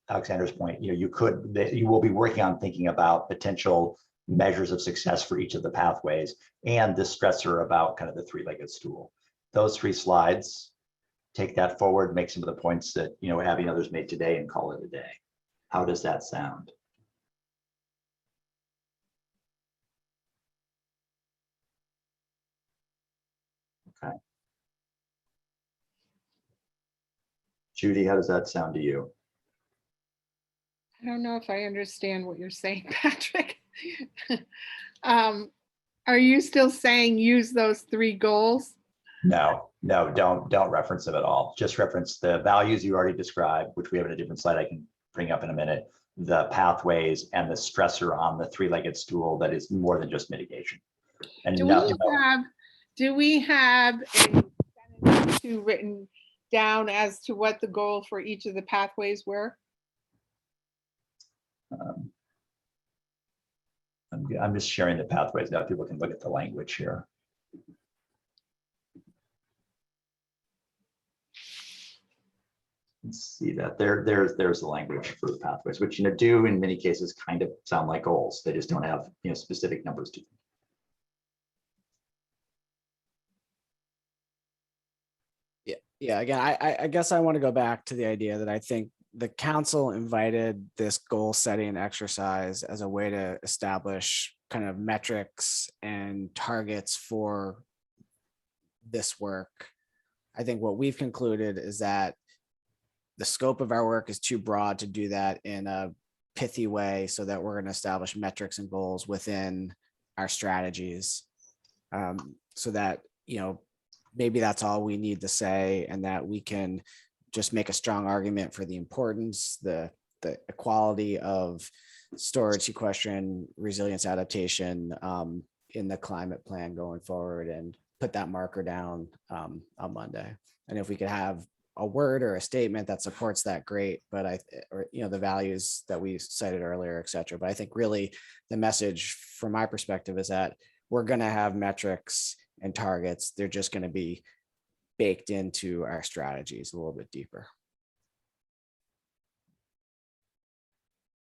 Alexander's point, you will be working on thinking about potential measures of success for each of the pathways and the stressor about kind of the 3-legged stool. Those 3 slides, take that forward, make some of the points that Abby and others made today and call it a day. How does that sound? Okay. Judy, how does that sound to you? I don't know if I understand what you're saying, Patrick. Are you still saying use those 3 goals? No, don't reference them at all. Just reference the values you already described, which we have in a different slide I can bring up in a minute, the pathways and the stressor on the 3-legged stool that is more than just mitigation. And do we have a sentence written down as to what the goal for each of the pathways were? I'm just sharing the pathways now. People can look at the language here. Let's see that there's the language for the pathways, which do in many cases kind of sound like goals. They just don't have specific numbers to them. Yeah. Again, I guess I want to go back to the idea that I think the council invited this goal setting exercise as a way to establish kind of metrics and targets for this work. I think what we've concluded is that the scope of our work is too broad to do that in a pithy way, so that we're going to establish metrics and goals within our strategies, so that maybe that's all we need to say, and that we can just make a strong argument for the importance, the equality of storage, sequestration, resilience, adaptation in the climate plan going forward, and put that marker down on Monday. And if we could have a word or a statement that supports that, great. But the values that we cited earlier, et cetera. But I think really the message from my perspective is that we're going to have metrics and targets. They're just going to be baked into our strategies a little bit deeper.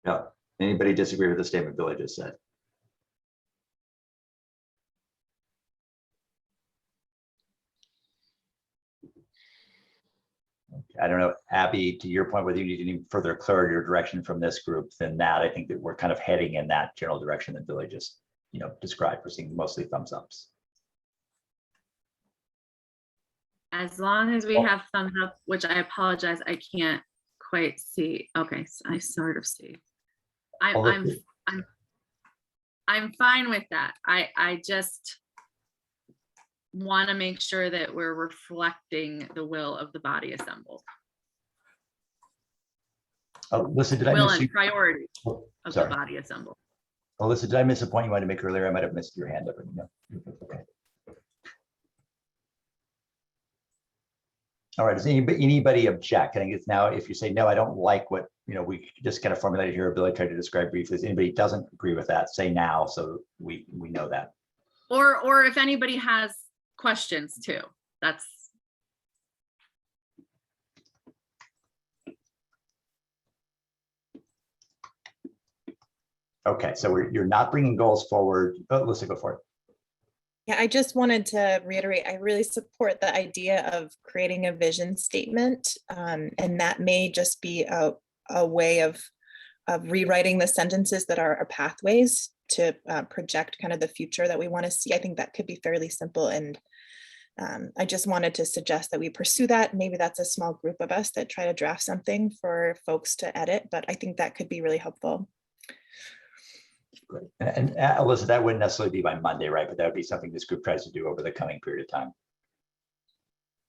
Yeah. Anybody disagree with the statement Billy just said? Okay. I don't know, Abby, to your point, whether you need any further clarity or direction from this group than that. I think that we're kind of heading in that general direction that Billy just described. We're seeing mostly thumbs ups. As long as we have thumbs up, which I apologize, I can't quite see. Okay, so I sort of see. I'm fine with that. I just want to make sure that we're reflecting the will of the body assembled. Listen, did I will miss and priority of the body assembled. Alyssa, did I miss a point you wanted to make earlier? I might have missed your hand up. No. Okay. All right, does anybody object? I think it's now, if you say, no, I don't like what, we just kind of formulated here, Billy tried to describe briefly. If anybody doesn't agree with that, say now, so we know that. Or if anybody has questions too, That's, Okay, so you're not bringing goals forward. Oh, let's go for it. Yeah, I just wanted to reiterate, I really support the idea of creating a vision statement. And that may just be a way of rewriting the sentences that are our pathways to project kind of the future that we want to see. I think that could be fairly simple. And I just wanted to suggest that we pursue that. Maybe that's a small group of us that try to draft something for folks to edit, but I think that could be really helpful. Great. And Alyssa, that wouldn't necessarily be by Monday, right? But that would be something this group tries to do over the coming period of time.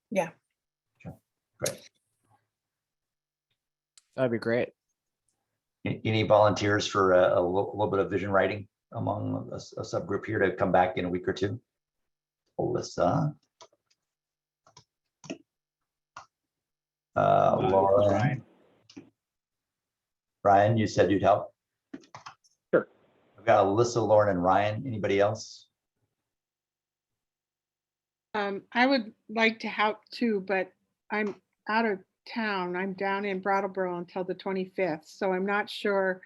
Yeah. Sure. Great. That'd be great. Any volunteers for a little bit of vision writing among a subgroup here to come back in a week or two? Alyssa. Laura. Ryan, you said you'd help? Sure. I've got Alyssa, Lauren, and Ryan. Anybody else? I would like to help too, but I'm out of town. I'm down in Brattleboro until the 25th, so I'm not sure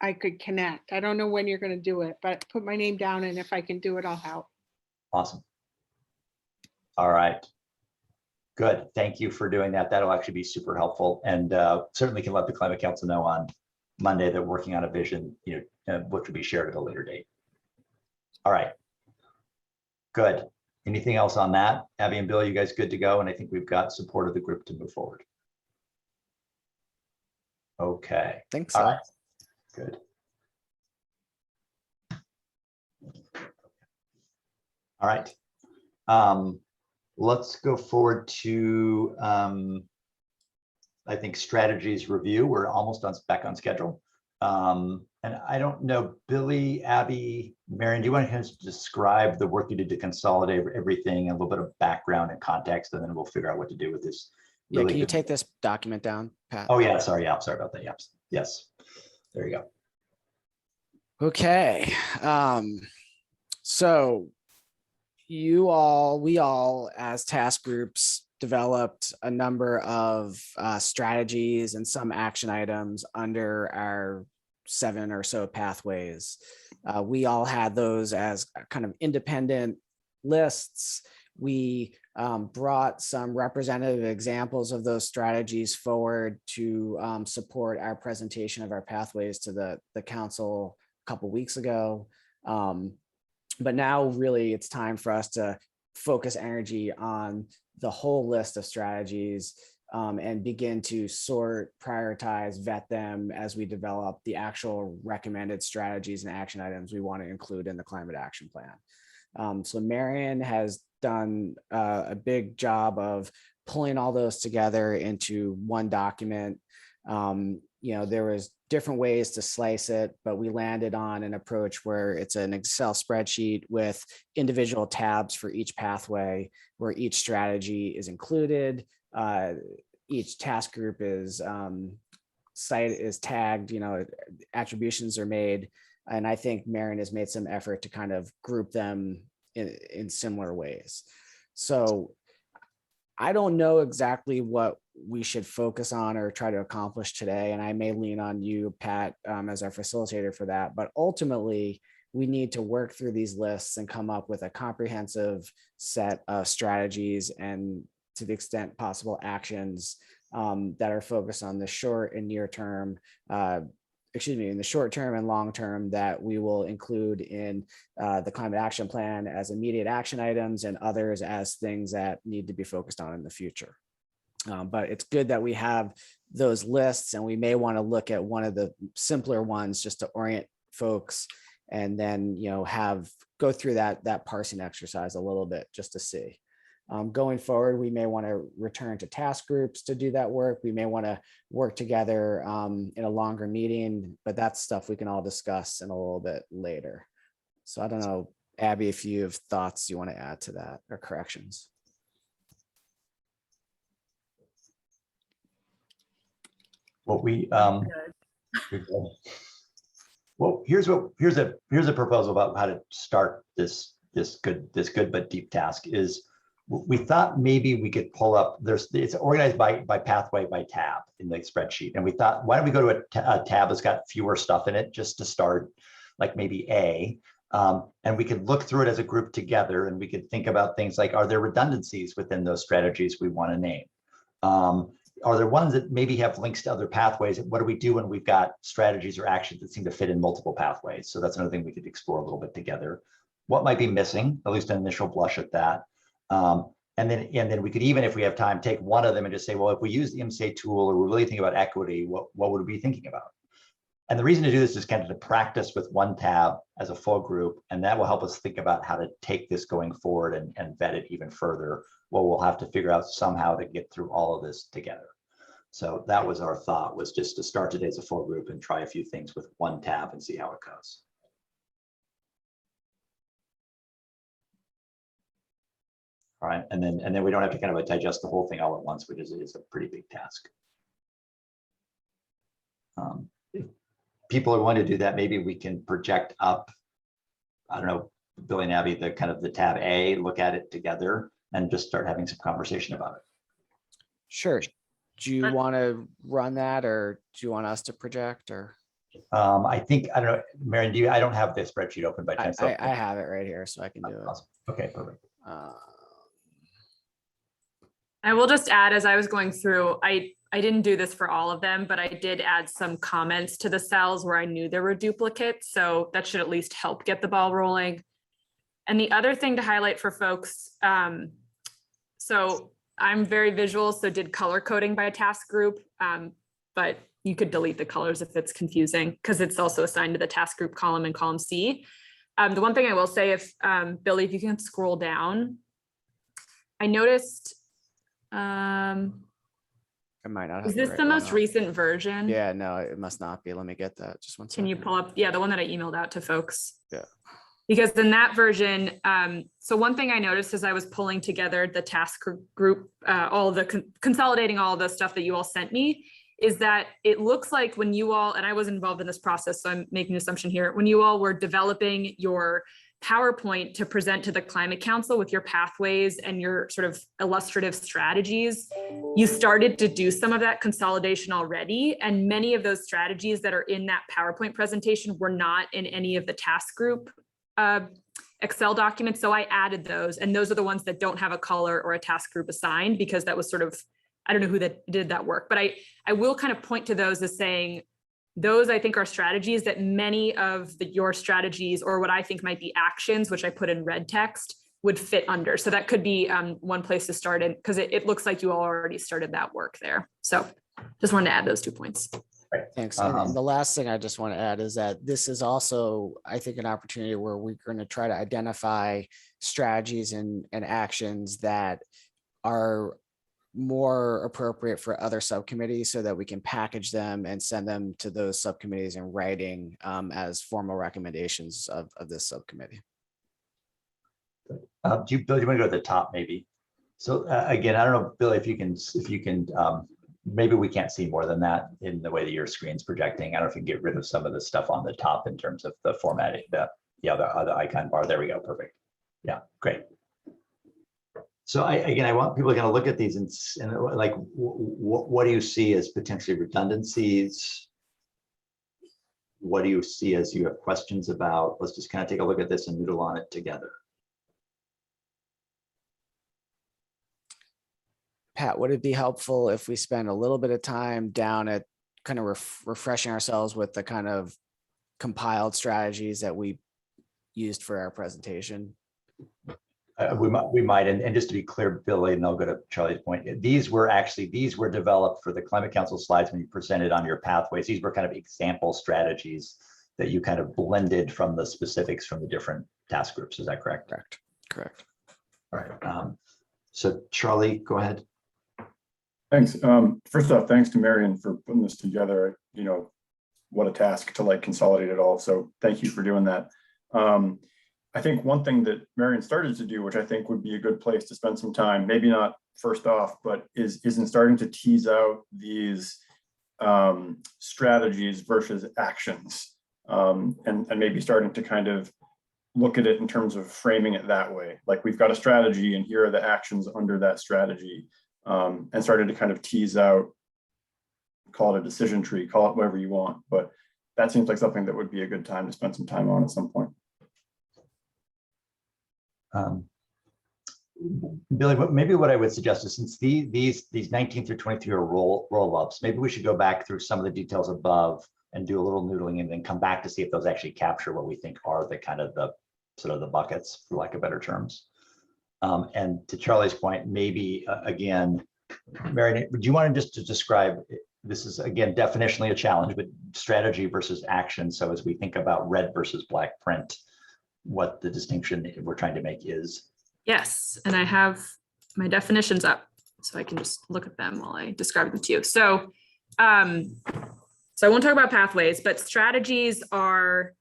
I could connect. I don't know when you're going to do it, but put my name down, and if I can do it, I'll help. Awesome. All right. Good. Thank you for doing that. That'll actually be super helpful, and certainly can let the Climate Council know on Monday that we're working on a vision, which will be shared at a later date. All right. Good. Anything else on that? Abby and Bill, you guys good to go? And I think we've got support of the group to move forward. Okay. Think so. All right. Good. All right. Let's go forward to, I think, strategies review. We're almost back on schedule. And I don't know, Billy, Abby, Marion, do you want to describe the work you did to consolidate everything, a little bit of background and context, and then we'll figure out what to do with this. Yeah, Really can you good- take this document down, Pat? Oh yeah, sorry. Yeah, sorry about that. Yes. Yes. There you go. Okay. So we all as task groups developed a number of strategies and some action items under our 7 or so pathways. We all had those as kind of independent lists. We brought some representative examples of those strategies forward to support our presentation of our pathways to the council a couple weeks ago. But now really it's time for us to focus energy on the whole list of strategies and begin to sort, prioritize, vet them as we develop the actual recommended strategies and action items we want to include in the climate action plan. So Marion has done a big job of pulling all those together into one document. There was different ways to slice it, but we landed on an approach where it's an Excel spreadsheet with individual tabs for each pathway, where each strategy is included. Each task group is tagged, attributions are made. And I think Marion has made some effort to kind of group them in similar ways. So I don't know exactly what we should focus on or try to accomplish today. And I may lean on you, Pat, as our facilitator for that. But ultimately, we need to work through these lists and come up with a comprehensive set of strategies and, to the extent possible, actions that are focused on the short and near term, in the short term and long term, that we will include in the climate action plan as immediate action items, and others as things that need to be focused on in the future. But it's good that we have those lists, and we may want to look at one of the simpler ones just to orient folks, and then go through that parsing exercise a little bit just to see. Going forward, we may want to return to task groups to do that work. We may want to work together in a longer meeting, but that's stuff we can all discuss in a little bit later. So I don't know, Abby, if you have thoughts you want to add to that or corrections. Well, here's a proposal about how to start this good but deep task is, we thought maybe we could pull up, it's organized by pathway by tab in the spreadsheet. And we thought, why don't we go to a tab that's got fewer stuff in it just to start, like maybe A, and we could look through it as a group together, and we could think about things like, are there redundancies within those strategies we want to name? Are there ones that maybe have links to other pathways? What do we do when we've got strategies or actions that seem to fit in multiple pathways? So that's another thing we could explore a little bit together. What might be missing, at least an initial blush at that. And then we could, even if we have time, take one of them and just say, well, if we use the MCA tool or we really think about equity, what would we be thinking about? And the reason to do this is kind of to practice with one tab as a full group, and that will help us think about how to take this going forward and vet it even further. Well, we'll have to figure out somehow to get through all of this together. So that was our thought, was just to start today as a full group and try a few things with one tab and see how it goes. All right, and then we don't have to kind of digest the whole thing all at once, which is a pretty big task. If people are wanting to do that, maybe we can project up, I don't know, Billy and Abby, the kind of the tab A, look at it together and just start having some conversation about it. Sure. Do you want to run that, or do you want us to project, or? I think, I don't know, Marion, do you, I don't have the spreadsheet open by chance. I have it right here, so I can do it. Awesome. Okay, perfect. I will just add, as I was going through, I didn't do this for all of them, but I did add some comments to the cells where I knew there were duplicates. So that should at least help get the ball rolling. And the other thing to highlight for folks, so I'm very visual, so did color coding by a task group, but you could delete the colors if it's confusing, because it's also assigned to the task group column in column C. The one thing I will say, if Billy, if you can scroll down, I noticed, I might not have is the this right the one most up. recent version? Yeah, no, it must not be. Let me get that. Just one second. Can you pull up? Yeah, the one that I emailed out to folks. Yeah. Because in that version, so one thing I noticed as I was pulling together the task group, all the consolidating all the stuff that you all sent me, is that it looks like when you all, and I was involved in this process, so I'm making an assumption here, when you all were developing your PowerPoint to present to the Climate Council with your pathways and your sort of illustrative strategies, you started to do some of that consolidation already. And many of those strategies that are in that PowerPoint presentation were not in any of the task group Excel documents. So I added those, and those are the ones that don't have a color or a task group assigned, because that was sort of, I don't know who that did that work, but I will kind of point to those as saying, those I think are strategies that many of your strategies, or what I think might be actions, which I put in red text, would fit under. So that could be one place to start in, because it looks like you all already started that work there. So just wanted to add those 2 points. Right. Thanks. And the last thing I just want to add is that this is also, I think, an opportunity where we're going to try to identify strategies and actions that are more appropriate for other subcommittees, so that we can package them and send them to those subcommittees in writing as formal recommendations of this subcommittee. Bill, do you want to go to the top maybe? So again, I don't know, Bill, if you can, maybe we can't see more than that in the way that your screen's projecting. I don't know if you can get rid of some of the stuff on the top in terms of the formatting, the icon bar. There we go. Perfect. Yeah, great. So I want people to kind of look at these and like, what do you see as potentially redundancies? What do you see as you have questions about? Let's just kind of take a look at this and noodle on it together. Pat, would it be helpful if we spend a little bit of time down at kind of refreshing ourselves with the kind of compiled strategies that we used for our presentation? We might, and just to be clear, Billy, and I'll go to Charlie's point, these were developed for the Climate Council slides when you presented on your pathways. These were kind of example strategies that you kind of blended from the specifics from the different task groups. Is that correct? Correct. All right. So Charlie, go ahead. Thanks. First off, thanks to Marion for putting this together. You know, what a task to like consolidate it all. So thank you for doing that. I think one thing that Marion started to do, which I think would be a good place to spend some time, maybe not first off, but is in starting to tease out these strategies versus actions, and maybe starting to kind of look at it in terms of framing it that way. Like we've got a strategy and here are the actions under that strategy, and started to kind of tease out, call it a decision tree, call it whatever you want. But that seems like something that would be a good time to spend some time on at some point. Billy, maybe what I would suggest is, since these 19 through 23 are roll-ups, maybe we should go back through some of the details above and do a little noodling and then come back to see if those actually capture what we think are the kind of the sort of the buckets, for lack of better terms. And to Charlie's point, maybe again, Marion, would you want to just to describe, this is again definitionally a challenge, but strategy versus action. So as we think about red versus black print, what the distinction we're trying to make is. Yes, and I have my definitions up, so I can just look at them while I describe them to you. So I won't talk about pathways, but strategies are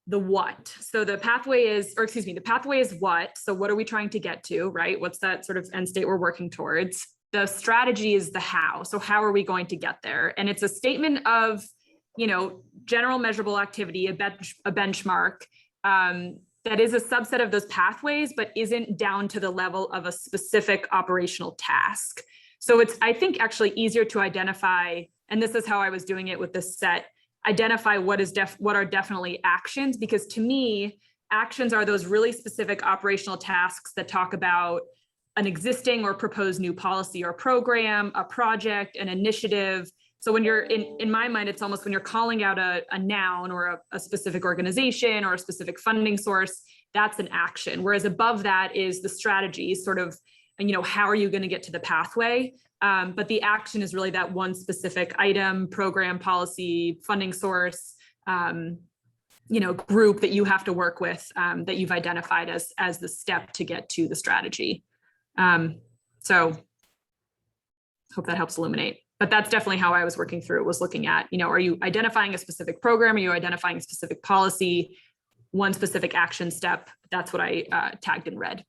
the what. So the pathway is, or excuse me, the pathway is what. So what are we trying to get to, right? What's that sort of end state we're working towards? The strategy is the how. So how are we going to get there? And it's a statement of, you know, general measurable activity, a benchmark, that is a subset of those pathways, but isn't down to the level of a specific operational task. So it's, I think, actually easier to identify, and this is how I was doing it with this set, identify what are definitely actions, because to me, actions are those really specific operational tasks that talk about an existing or proposed new policy or program, a project, an initiative. So when you're in my mind, it's almost when you're calling out a noun or a specific organization or a specific funding source, that's an action. Whereas above that is the strategy, sort of, you know, how are you going to get to the pathway? But the action is really that one specific item, program, policy, funding source, you know, group that you have to work with, that you've identified as the step to get to the strategy. So hope that helps illuminate. But that's definitely how I was working through it, was looking at, you know, are you identifying a specific program? Are you identifying a specific policy, one specific action step? That's what I tagged in red.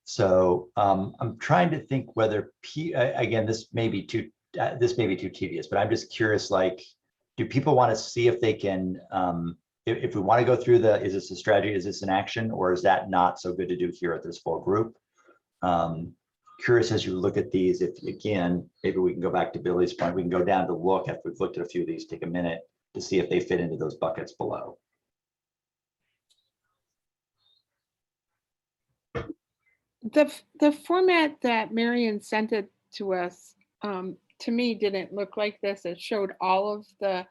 So I'm trying to think whether, again, this may be too tedious, but I'm just curious, like, do people want to see if they can, if we want to go through is this a strategy, is this an action, or is that not so good to do here at this full group? Curious as you look at these, if again, maybe we can go back to Billy's point, we can go down to look after we've looked at a few of these, take a minute to see if they fit into those buckets below. The format that Marion sent it to us, to me, didn't look like this. It showed all of the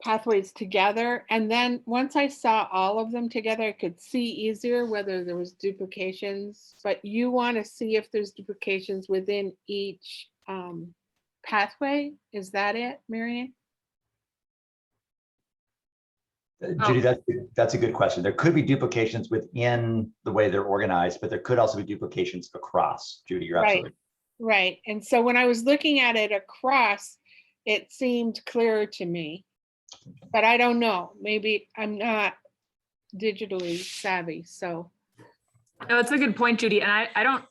pathways together. And then once I saw all of them together, I could see easier whether there was duplications, but you want to see if there's duplications within each pathway. Is that it, Marion? Judy, that's a good question. There could be duplications within the way they're organized, but there could also be duplications across. Judy, you're absolutely right. And so when I was looking at it across, it seemed clearer to me, but I don't know. Maybe I'm not digitally savvy, so. No, it's a good point, Judy. And I don't,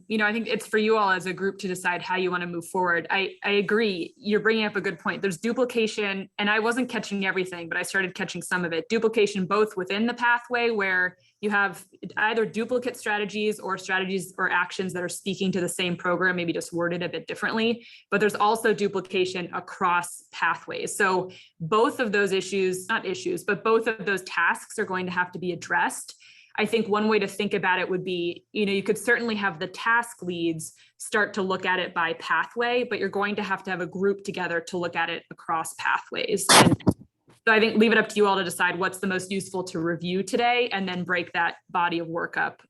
you know, I think it's for you all as a group to decide how you want to move forward. I agree. You're bringing up a good point. There's duplication, and I wasn't catching everything, but I started catching some of it. Duplication both within the pathway, where you have either duplicate strategies or actions that are speaking to the same program, maybe just worded a bit differently. But there's also duplication across pathways. So both of those but both of those tasks are going to have to be addressed. I think one way to think about it would be, you know, you could certainly have the task leads start to look at it by pathway, but you're going to have a group together to look at it across pathways. And so I think leave it up to you all to decide what's the most useful to review today, and then break that body of work up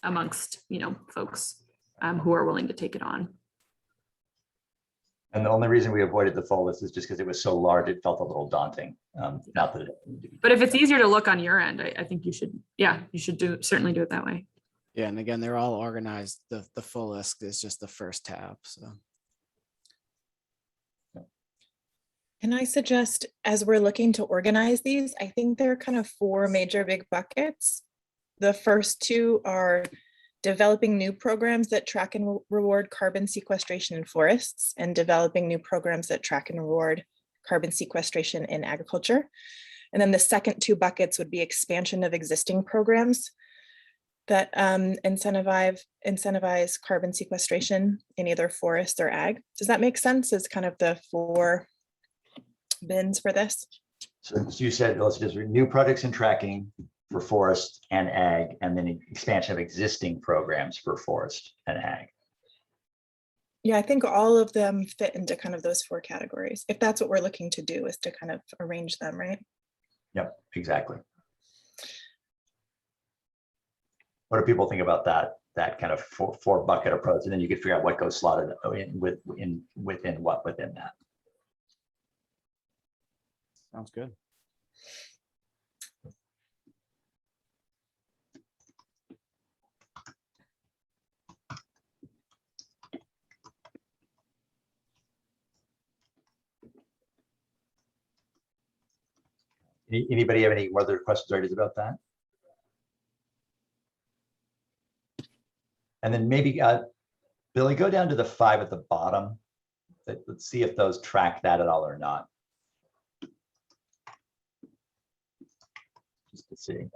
amongst, you know, folks who are willing to take it on. And the only reason we avoided the full list is just because it was so large, it felt a little daunting. Not that but if it's easier to look on your end, I think you should, certainly do it that way. Yeah, and again, they're all organized. The full list is just the first tab. So. Can I suggest, as we're looking to organize these, I think there are kind of four major big buckets. The first two are developing new programs that track and reward carbon sequestration in forests, and developing new programs that track and reward carbon sequestration in agriculture. And then the second two buckets would be expansion of existing programs that incentivize carbon sequestration in either forest or ag. Does that make sense as kind of the 4 bins for this? So you said, let's just new projects and tracking for forest and ag, and then expansion of existing programs for forest and ag. Yeah, I think all of them fit into kind of those 4 categories. If that's what we're looking to do, is to kind of arrange them, right? Yep, exactly. What do people think about that kind of 4 bucket approach? And then you could figure out what goes slotted within that. Sounds good. Anybody have any other questions or ideas about that? And then maybe, Billy, go down to the 5 at the bottom. Let's see if those track that at all or not. Just to see.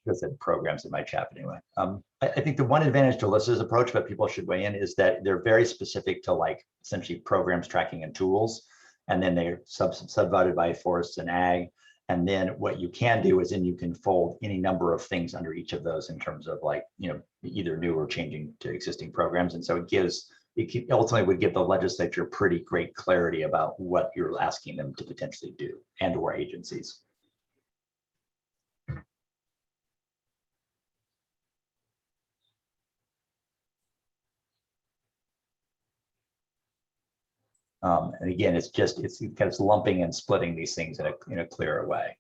I said programs in my chat anyway. I think the one advantage to Alyssa's approach, but people should weigh in, is that they're very specific to like essentially programs, tracking, and tools, and then they're subdivided by forests and ag. And then what you can do is then you can fold any number of things under each of those in terms of like, you know, either new or changing to existing programs. And so it ultimately would give the legislature pretty great clarity about what you're asking them to potentially do, and or agencies. And again, it's kind of lumping and splitting these things in a clearer way.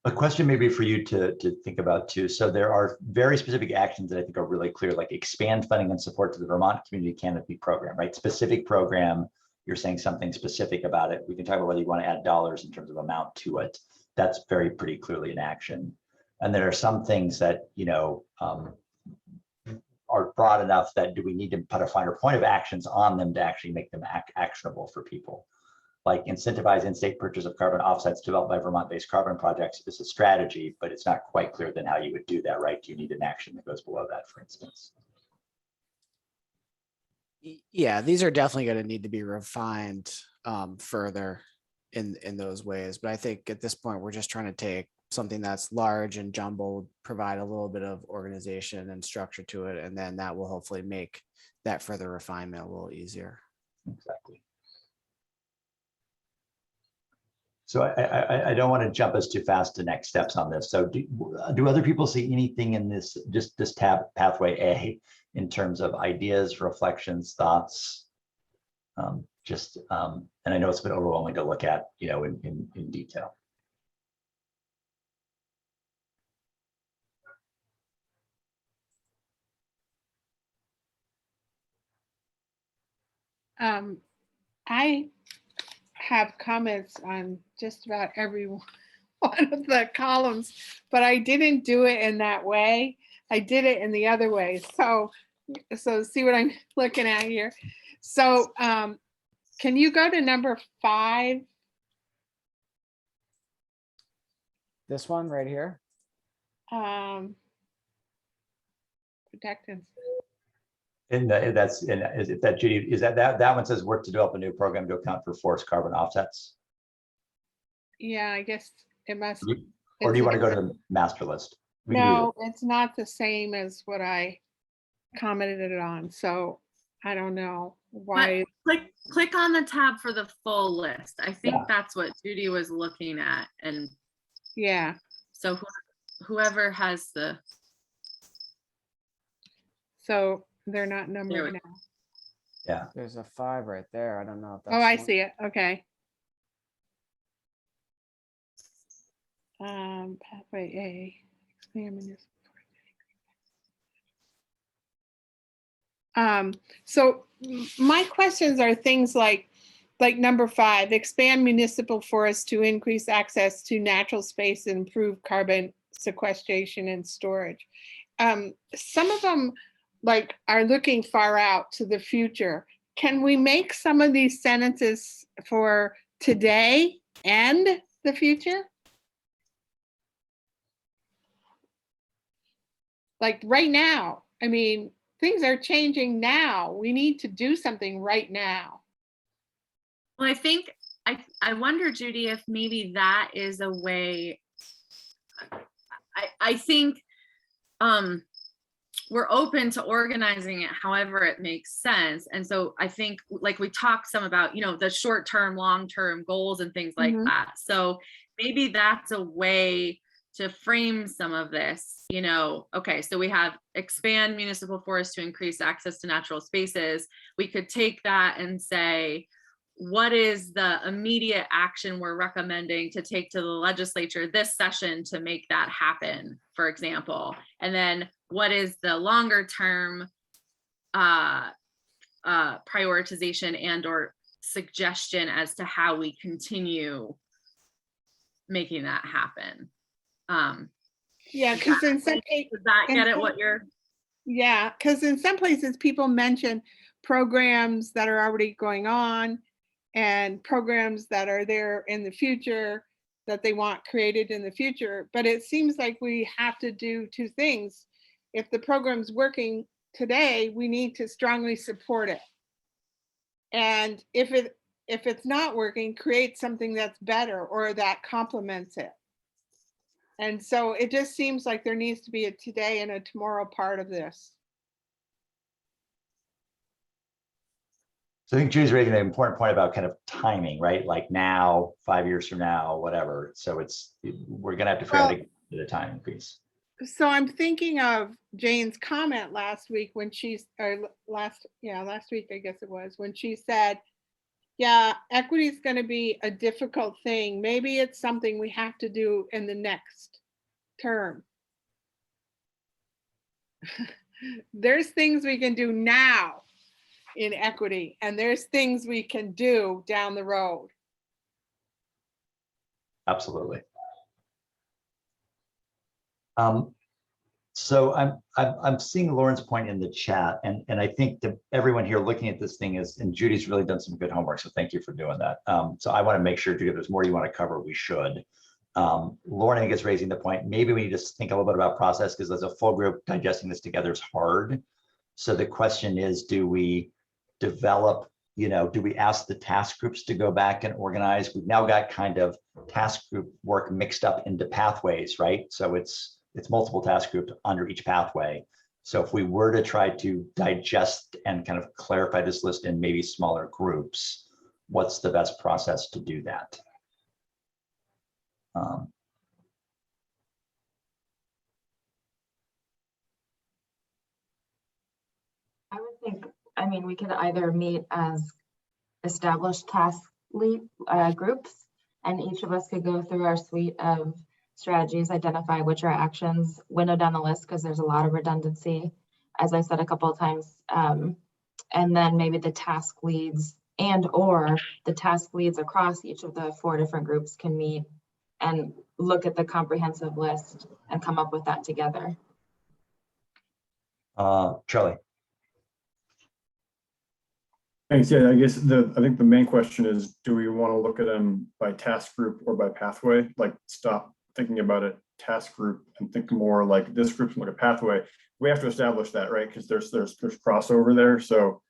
A question maybe for you to think about too. So there are very specific actions that I think are really clear, like expand funding and support to the Vermont Community Canopy Program, right? Specific program, you're saying something specific about it. We can talk about whether you want to add dollars in terms of amount to it. That's pretty clearly an action. And there are some things that, you know, are broad enough that do we need to put a finer point of actions on them to actually make them actionable for people? Like incentivize in-state purchase of carbon offsets developed by Vermont-based carbon projects is a strategy, but it's not quite clear then how you would do that, right? Do you need an action that goes below that, for instance? Yeah, these are definitely going to need to be refined further in those ways. But I think at this point, we're just trying to take something that's large and jumbled, provide a little bit of organization and structure to it, and then that will hopefully make that further refinement a little easier. Exactly. So I don't want to jump us too fast to next steps on this. So do other people see anything in this, just this pathway A, in terms of ideas, reflections, thoughts? And I know it's been overwhelming to look at, you know, in detail. I have comments on just about every one of the columns, but I didn't do it in that way. I did it in the other way. So see what I'm looking at here. So can you go to number 5? This one right here. Protectance. And is that Judy? Is that one says work to develop a new program to account for forest carbon offsets? Yeah, I guess it must. Or do you want to go to the master list? No, it's not the same as what I commented it on. So I don't know why. Click on the tab for the full list. I think that's what Judy was looking at. And yeah. So whoever has the. So they're not numbered we now. Yeah. There's a 5 right there. I don't know if that's. Oh, I one. see it. Okay. Pathway A. Expand municipal. So my questions are things like number 5, expand municipal forests to increase access to natural space and improve carbon sequestration and storage. Some of them are looking far out to the future. Can we make some of these sentences for today and the future? Like right now, I mean, things are changing now. We need to do something right now. Well, I think, I wonder, Judy, if maybe that is a way. I think we're open to organizing it however it makes sense. And so I think, like we talked some about, the short-term, long-term goals and things like Mhm. that. So maybe that's a way to frame some of this, okay, so we have expand municipal forests to increase access to natural spaces. We could take that and say, what is the immediate action we're recommending to take to the legislature this session to make that happen, for example? And then what is the longer term prioritization and or suggestion as to how we continue making that happen? Yeah, because in some Does that get at what you're? Yeah, because in some places people mention programs that are already going on and programs that are there in the future that they want created in the future. But it seems like we have to do two things. If the program's working today, we need to strongly support it. And if it's not working, create something that's better or that complements it. And so it just seems like there needs to be a today and a tomorrow part of this. So I think Judy's raising an important point about kind of timing, right? Like now, 5 years from now, whatever. So we're going to have to figure out a timing piece. So I'm thinking of Jane's comment last week when last week, I guess it was, when she said, yeah, equity is going to be a difficult thing. Maybe it's something we have to do in the next term. There's things we can do now in equity, and there's things we can do down the road. Absolutely. So I'm seeing Lauren's point in the chat, and I think that everyone here looking at this thing is, and Judy's really done some good homework, so thank you for doing that. So I want to make sure, Judy, if there's more you want to cover, we should. Lauren, I think, is raising the point. Maybe we need to think a little bit about process, because as a full group, digesting this together is hard. So the question is, do we develop, do we ask the task groups to go back and organize? We've now got kind of task group work mixed up into pathways, right? So it's multiple task groups under each pathway. So if we were to try to digest and kind of clarify this list in maybe smaller groups, what's the best process to do that? I would think, we could either meet as established task lead groups, and each of us could go through our suite of strategies, identify which are actions, winnow down the list, because there's a lot of redundancy, as I said a couple of times, and then maybe the task leads or the task leads across each of the 4 different groups can meet and look at the comprehensive list and come up with that together. Charlie. Thanks. Yeah, I guess I think the main question is, do we want to look at them by task group or by pathway? Like, stop thinking about it task group and think more like this group's like a pathway. We have to establish that, right? Because there's crossover there. So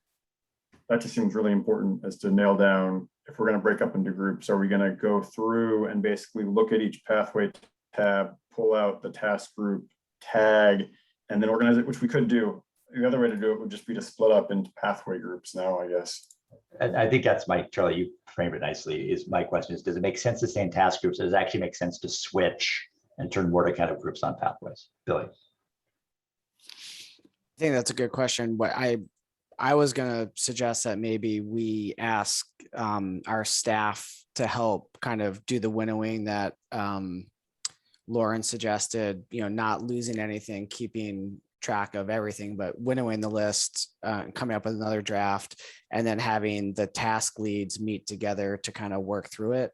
that just seems really important, as to nail down, if we're going to break up into groups, are we going to go through and basically look at each pathway tab, pull out the task group tag, and then organize it, which we could do. The other way to do it would just be to split up into pathway groups now, I guess. And I think that's Charlie, you framed it nicely, is my question is, does it make sense to stay in task groups? Does it actually make sense to switch and turn more to kind of groups on pathways? Billy. I think that's a good question. What I was gonna suggest that maybe we ask our staff to help kind of do the winnowing that Lauren suggested, not losing anything, keeping track of everything, but winnowing the list, coming up with another draft, and then having the task leads meet together to kind of work through it.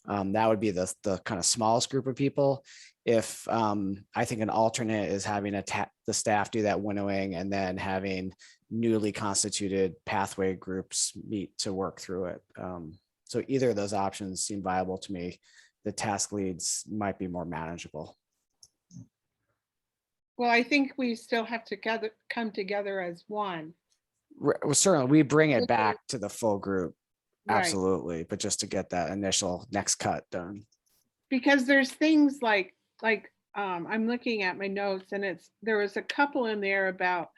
That would be the kind of smallest group of people. If I think an alternate is having the staff do that winnowing and then having newly constituted pathway groups meet to work through it. So either of those options seem viable to me. The task leads might be more manageable. Well, I think we still have to come together as one. Well, certainly, we bring it back to the full group. Right. Absolutely. But just to get that initial next cut done. Because there's things like I'm looking at my notes, and there was a couple in there about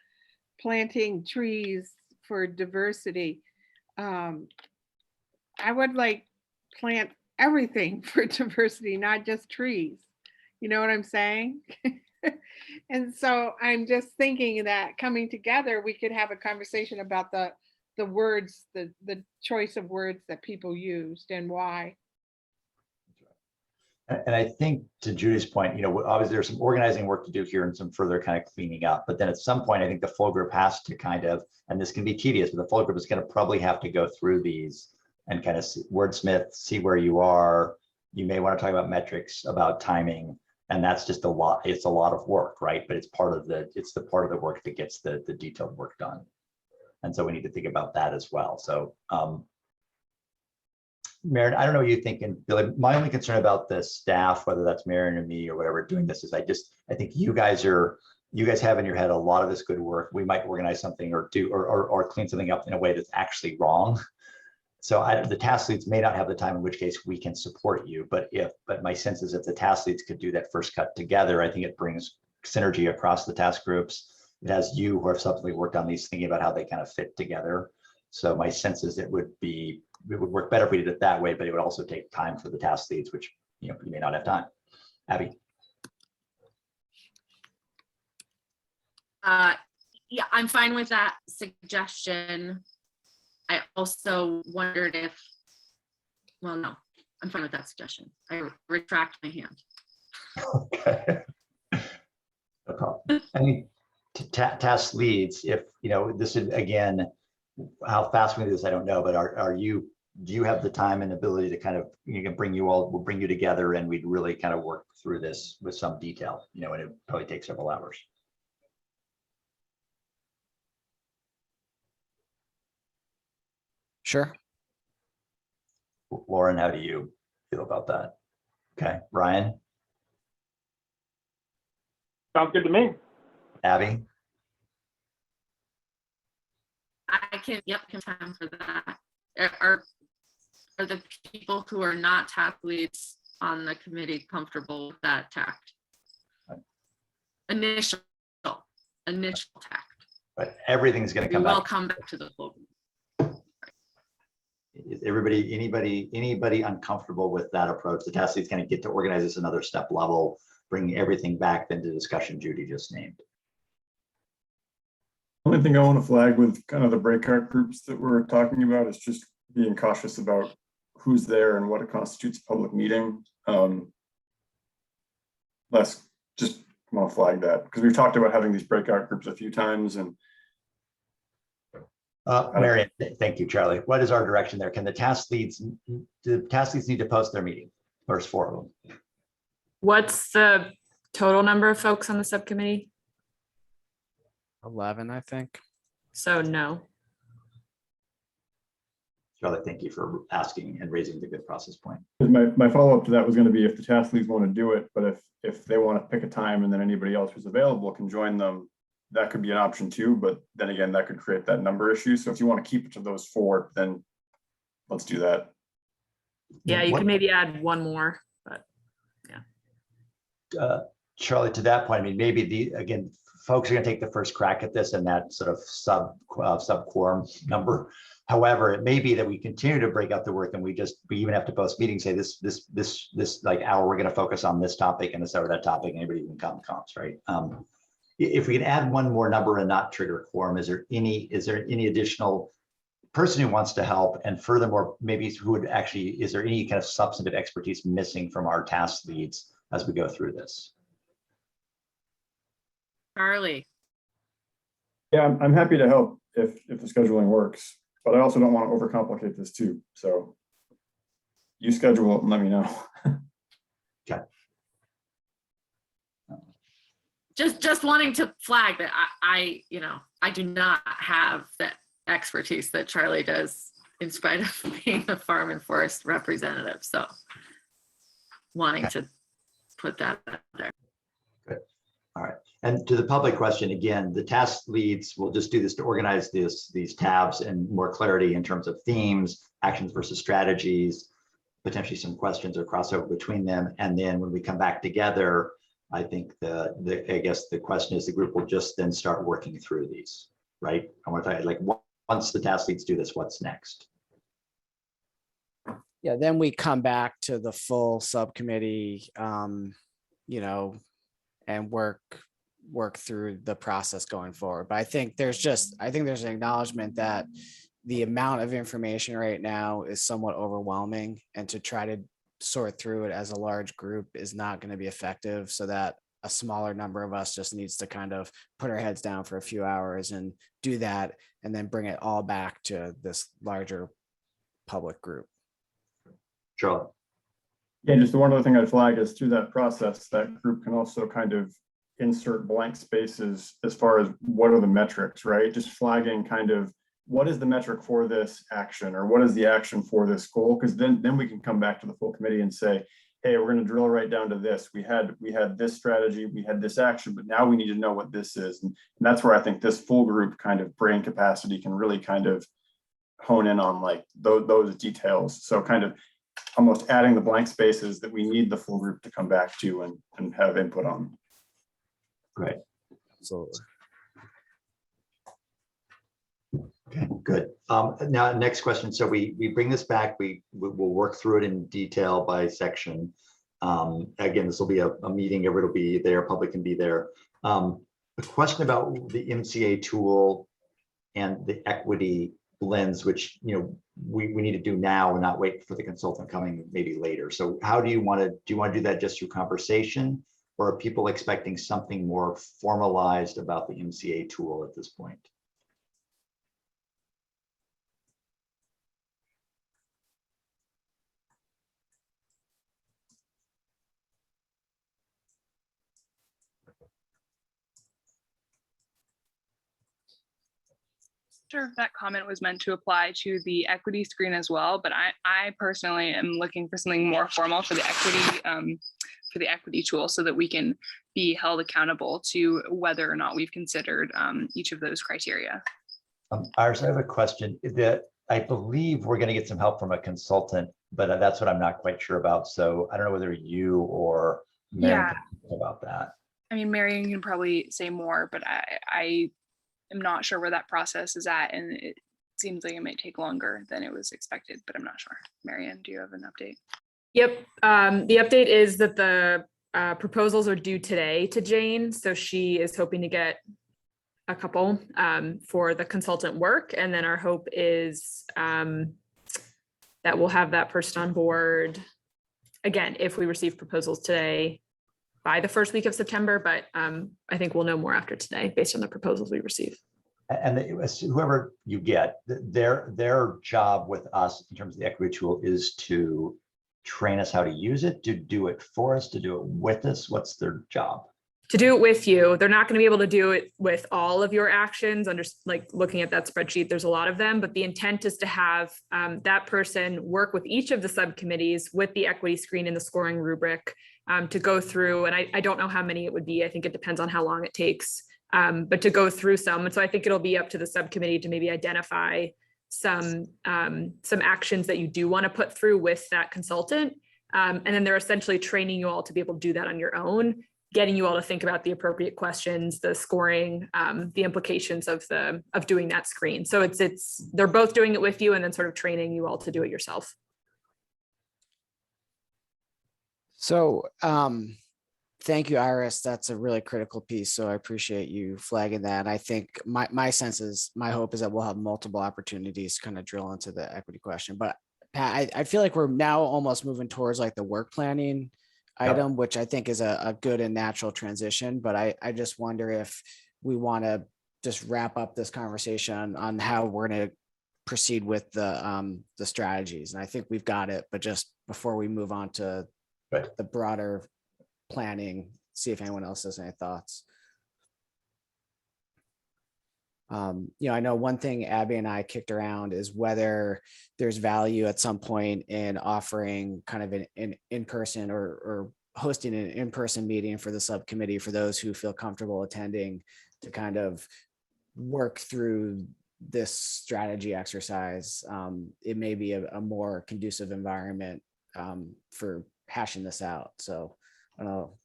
planting trees for diversity. I would like plant everything for diversity, not just trees. You know what I'm saying? And so I'm just thinking that coming together, we could have a conversation about the words, the choice of words that people used and why. And I think to Judy's point, obviously there's some organizing work to do here and some further kind of cleaning up. But then at some point, I think the full group has to kind of, and this can be tedious, but the full group is going to probably have to go through these and kind of wordsmith, see where you are. You may want to talk about metrics, about timing, and that's just a lot. It's a lot of work, right? But it's the part of the work that gets the detailed work done. And so we need to think about that as well. So, Maren, I don't know what you think, and Billy, my only concern about the staff, whether that's Maren or me or whatever doing this, is I think you guys have in your head a lot of this good work. We might organize something or clean something up in a way that's actually wrong. So the task leads may not have the time, in which case we can support you. But my sense is if the task leads could do that first cut together, I think it brings synergy across the task groups. It has you who have subsequently worked on these thinking about how they kind of fit together. So my sense is it would work better if we did it that way, but it would also take time for the task leads, which you may not have time. Abby. Yeah, I'm fine with that suggestion. I also wondered well, no, I'm fine with that suggestion. I retract my hand. Okay. No problem. I mean, task leads, if, this is, again, how fast we do this, I don't know, but do you have the time and ability to kind of, we'll bring you together and we'd really kind of work through this with some detail, and it probably takes several hours. Sure. Lauren, how do you feel about that? Okay, Ryan? Sounds good to me. Abby? I can time for that. Are the people who are not task leads on the committee comfortable with that tact? Initial tact. But everything's going to come back. back. Come back to the full. Is anybody uncomfortable with that approach? The task leads kind of get to organize this another step level, bring everything back then to discussion Judy just named. Only thing I want to flag with kind of the breakout groups that we're talking about is just being cautious about who's there and what it constitutes a public meeting. Let's just want to flag that because we've talked about having these breakout groups a few times. And Marion, thank you, Charlie. What is our direction there? Can the task leads need to post their meeting? There's 4 of them. What's the total number of folks on the subcommittee? 11, I think. So no. Charlie, thank you for asking and raising the good process point. My follow-up to that was going to be if the task leads want to do it, but if they want to pick a time and then anybody else who's available can join them, that could be an option too. But then again, that could create that number issue. So if you want to keep it to those 4, then let's do that. Yeah, you could maybe add one more, but yeah. Charlie, to that point, I mean, maybe again, folks are going to take the first crack at this and that sort of sub quorum number. However, it may be that we continue to break out the work and we even have to post meetings, say this like hour, we're going to focus on this topic and this or that topic, and anybody can come, right? if we can add one more number and not trigger quorum, is there any additional person who wants to help? And furthermore, maybe who would actually, is there any kind of substantive expertise missing from our task leads as we go through this? Charlie. Yeah, I'm happy to help if the scheduling works, but I also don't want to overcomplicate this too. So you schedule it and let me know. Okay. Just wanting to flag that I do not have that expertise that Charlie does, in spite of being the farm and forest representative. So wanting to put that out there. Good. All right. And to the public question, again, the task leads will just do this to organize these tabs and more clarity in terms of themes, actions versus strategies, potentially some questions or crossover between them. And then when we come back together, I think I guess the question is the group will just then start working through these, right? I want to tell you, like, once the task leads do this, what's next? Yeah, then we come back to the full subcommittee, you know, and work through the process going forward. But I think there's an acknowledgement that the amount of information right now is somewhat overwhelming, and to try to sort through it as a large group is not going to be effective, so that a smaller number of us just needs to kind of put our heads down for a few hours and do that, and then bring it all back to this larger public group. Charlie. Yeah, just the one other thing I'd flag is through that process, that group can also kind of insert blank spaces as far as what are the metrics, right? Just flagging kind of what is the metric for this action, or what is the action for this goal? Because then we can come back to the full committee and say, hey, we're going to drill right down to this. We had this strategy, we had this action, but now we need to know what this is. And that's where I think this full group kind of brain capacity can really kind of hone in on like those details. So kind of almost adding the blank spaces that we need the full group to come back to and have input on. Great. So Okay, good. Now, next question. So we bring this back. We'll work through it in detail by section. Again, this will be a meeting. Everybody will be there. Public can be there. A question about the MCA tool and the equity lens, which we need to do now and not wait for the consultant coming maybe later. So how do you want to do that just through conversation, or are people expecting something more formalized about the MCA tool at this point? Sure if that comment was meant to apply to the equity screen as well, but I personally am looking for something more formal for the equity tool, so that we can be held accountable to whether or not we've considered each of those criteria. Iris, I have a question that I believe we're going to get some help from a consultant, but that's what I'm not quite sure about. So I don't know whether you or Mary can talk about that. I mean, Marion can probably say more, but I am not sure where that process is at, and it seems like it might take longer than it was expected, but I'm not sure. Marion, do you have an update? Yep. The update is that the proposals are due today to Jane. So she is hoping to get a couple for the consultant work. And then our hope is that we'll have that person on board again, if we receive proposals today by the first week of September. But I think we'll know more after today based on the proposals we receive. And whoever you get, their job with us in terms of the equity tool is to train us how to use it, to do it for us, to do it with us. What's their job? To do it with you. They're not going to be able to do it with all of your actions. Like looking at that spreadsheet, there's a lot of them, but the intent is to have that person work with each of the subcommittees with the equity screen and the scoring rubric to go through. And I don't know how many it would be. I think it depends on how long it takes, but to go through some. And so I think it'll be up to the subcommittee to maybe identify some actions that you do want to put through with that consultant. And then they're essentially training you all to be able to do that on your own, getting you all to think about the appropriate questions, the scoring, the implications of doing that screen. So they're both doing it with you and then sort of training you all to do it yourself. thank you, Iris. That's a really critical piece. So I appreciate you flagging that. I think my sense is, my hope is that we'll have multiple opportunities to kind of drill into the equity question. But Pat, I feel like we're now almost moving towards like the work planning item, which I think is a good and natural transition. But I just wonder if we want to just wrap up this conversation on how we're going to proceed with the strategies. And I think we've got it, but just before we move on to the broader planning, see if anyone else has any thoughts. I know one thing Abby and I kicked around is whether there's value at some point in offering kind of an in-person or hosting an in-person meeting for the subcommittee for those who feel comfortable attending, to kind of work through this strategy exercise. It may be a more conducive environment for hashing this out. So I don't know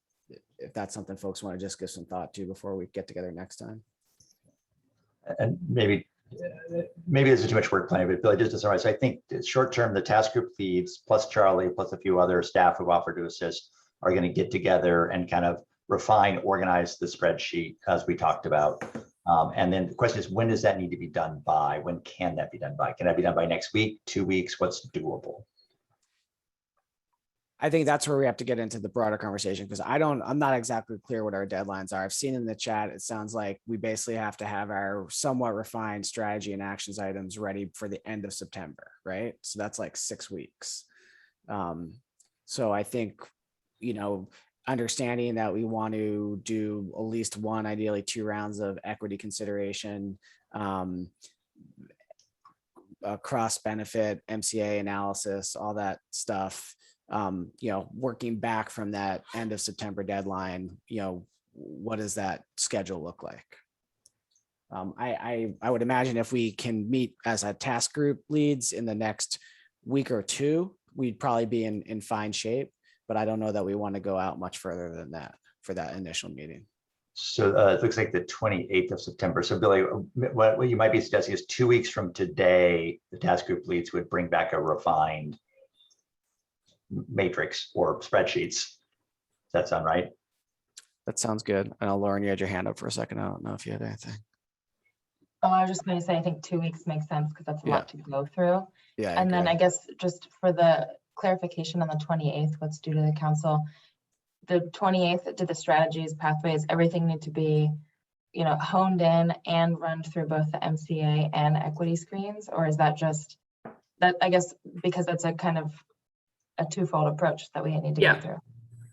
if that's something folks want to just give some thought to before we get together next time. And maybe this is too much work planning, but Billy, just to summarize, I think short term, the task group leads plus Charlie plus a few other staff who offer to assist are going to get together and kind of refine, organize the spreadsheet as we talked about. And then the question is, when does that need to be done by? When can that be done by? Can that be done by next week, 2 weeks? What's doable? I think that's where we have to get into the broader conversation, because I'm not exactly clear what our deadlines are. I've seen in the chat, it sounds like we basically have to have our somewhat refined strategy and actions items ready for the end of September, right? So that's like 6 weeks. So I think, understanding that we want to do at least one, ideally 2 rounds of equity consideration, cross benefit, MCA analysis, all that stuff. Working back from that end of September deadline, what does that schedule look like? I would imagine if we can meet as a task group leads in the next week or 2, we'd probably be in fine shape, but I don't know that we want to go out much further than that for that initial meeting. So it looks like the 28th of September. So Billy, what you might be suggesting is 2 weeks from today, the task group leads would bring back a refined matrix or spreadsheets. Does that sound right? That sounds good. I know, Lauren, you had your hand up for a second. I don't know if you had anything. Oh, I was just going to say, I think 2 weeks makes sense because that's a lot to go through. Yeah. And then I guess just for the clarification on the 28th, what's due to the council, the 28th, did the strategies, pathways, everything need to be, honed in and run through both the MCA and equity screens? Or is that just that, I guess, because that's a kind of a twofold approach that we need to go through?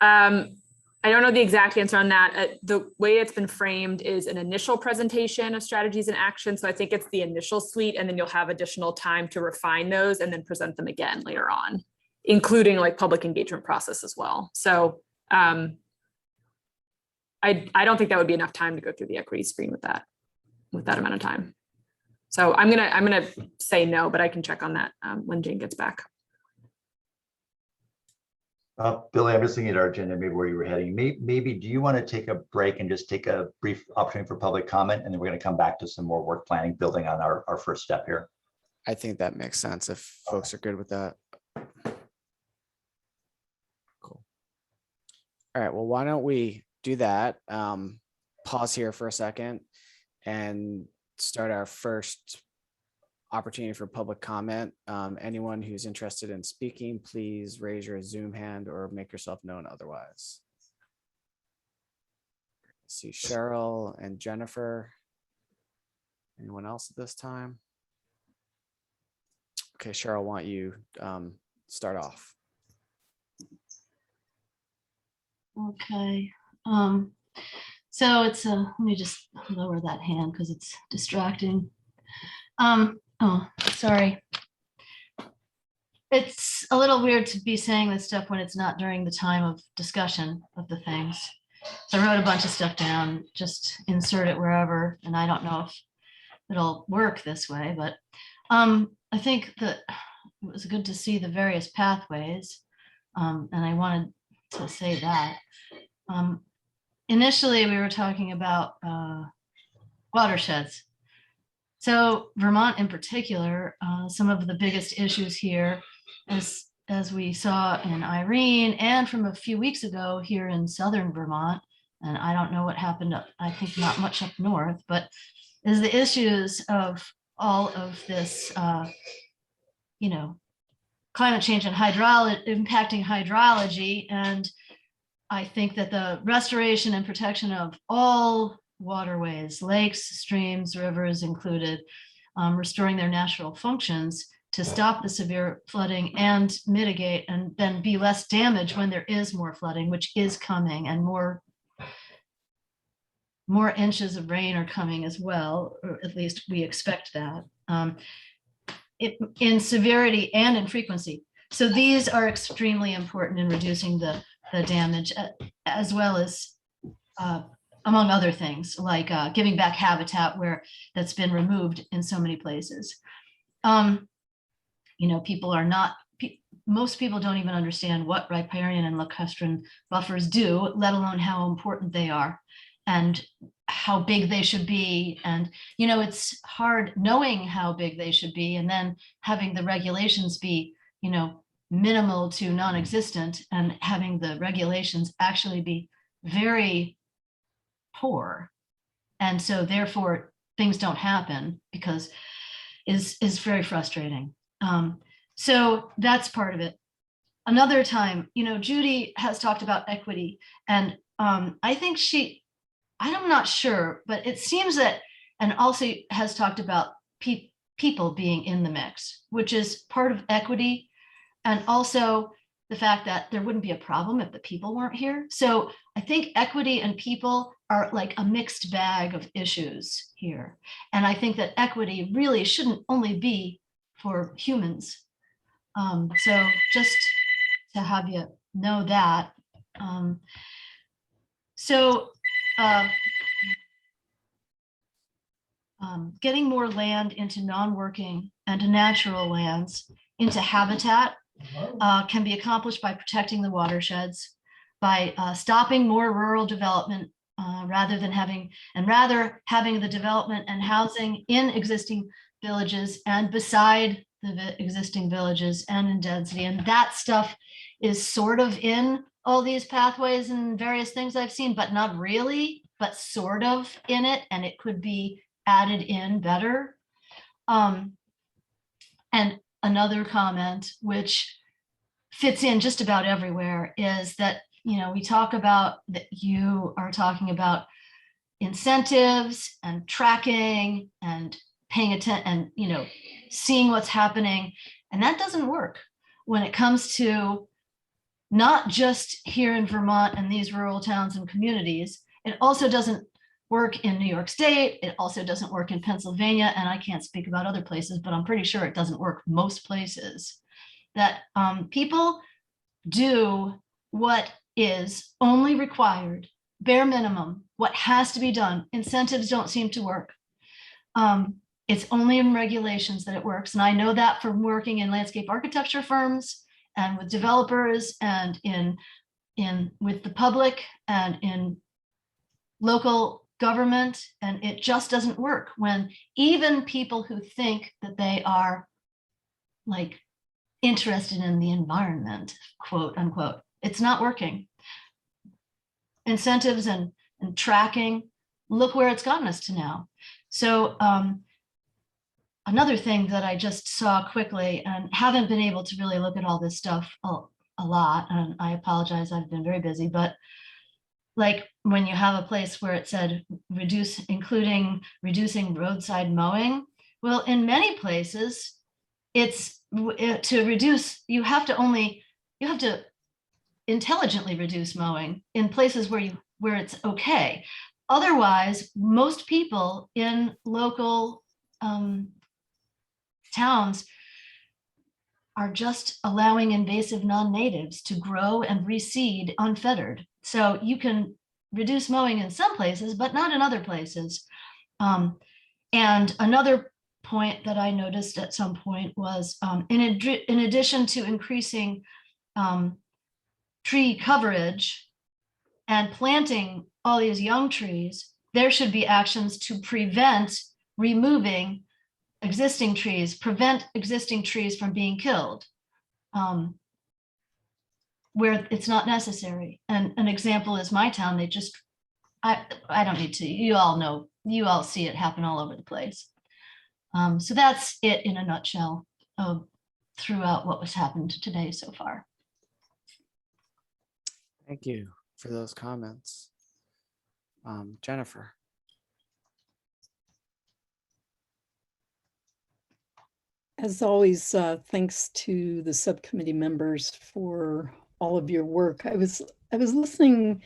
I don't know the exact answer on that. The way it's been framed is an initial presentation of strategies and action. So I think it's the initial suite, and then you'll have additional time to refine those and then present them again later on, including like public engagement process as well. So I don't think that would be enough time to go through the equity screen with that amount of time. So I'm gonna say no, but I can check on that when Jane gets back. Billy, I'm just thinking at our agenda, maybe where you were heading. Maybe do you want to take a break and just take a brief opportunity for public comment, and then we're going to come back to some more work planning, building on our first step here. I think that makes sense if folks are good with that. Cool. All right, well, why don't we do that? Pause here for a second and start our first opportunity for public comment. Anyone who's interested in speaking, please raise your Zoom hand or make yourself known otherwise. See Cheryl and Jennifer. Anyone else at this time? Okay, Cheryl, why don't you start off? Okay. So it's let me just lower that hand because it's distracting. Oh, sorry. It's a little weird to be saying this stuff when it's not during the time of discussion of the things. So I wrote a bunch of stuff down, just insert it wherever, and I don't know if it'll work this way, but I think that it was good to see the various pathways, and I wanted to say that. Initially, we were talking about watersheds. So Vermont in particular, some of the biggest issues here, as as we saw in Irene and from a few weeks ago here in southern Vermont, and I don't know what happened up, I think not much up north, but is the issues of all of this, you know, climate change and impacting hydrology. And I think that the restoration and protection of all waterways, lakes, streams, rivers included, restoring their natural functions to stop the severe flooding and mitigate and then be less damage when there is more flooding, which is coming, and more inches of rain are coming as well, or at least we expect that, in severity and in frequency. So these are extremely important in reducing the damage, as well as among other things, like giving back habitat that's been removed in so many places. You know, most people don't even understand what riparian and lacustrine buffers do, let alone how important they are and how big they should be. And, you know, it's hard knowing how big they should be and then having the regulations be, you know, minimal to non-existent, and having the regulations actually be very poor. And so therefore things don't happen, because is very frustrating. So that's part of it. Another time, you know, Judy has talked about equity, and I think I'm not sure, but it seems that, and also has talked about people being in the mix, which is part of equity. And also the fact that there wouldn't be a problem if the people weren't here. So I think equity and people are like a mixed bag of issues here. And I think that equity really shouldn't only be for humans. So just to have you know that. Getting more land into non-working and natural lands into habitat can be accomplished by protecting the watersheds, by stopping more rural development rather having the development and housing in existing villages and beside the existing villages and in density. And that stuff is sort of in all these pathways and various things I've seen, but not really, but sort of in it, and it could be added in better. And another comment, which fits in just about everywhere, is that, you know, we talk about that you are talking about incentives and tracking and paying attention and, you know, seeing what's happening. And that doesn't work when it comes to not just here in Vermont and these rural towns and communities. It also doesn't work in New York State. It also doesn't work in Pennsylvania. And I can't speak about other places, but I'm pretty sure it doesn't work most places. That people do what is only required, bare minimum, what has to be done. Incentives don't seem to work. It's only in regulations that it works. And I know that from working in landscape architecture firms and with developers and with the public and in local government. And it just doesn't work when even people who think that they are like interested in the environment, quote unquote, it's not working. Incentives and tracking, look where it's gotten us to now. So another thing that I just saw quickly, and haven't been able to really look at all this stuff a lot, and I apologize, I've been very busy, but like when you have a place where it said including reducing roadside mowing, well, in many places, to reduce, you have to intelligently reduce mowing in places where it's okay. Otherwise, most people in local towns are just allowing invasive non-natives to grow and reseed unfettered. So you can reduce mowing in some places, but not in other places. And another point that I noticed at some point was in addition to increasing tree coverage and planting all these young trees, there should be actions to prevent removing existing trees, prevent existing trees from being killed. where it's not necessary. And an example is my town, they just, I don't need to, you all know, you all see it happen all over the place. So that's it in a nutshell throughout what was happened today so far. Thank you for those comments. Jennifer. As always, thanks to the subcommittee members for all of your work. I was listening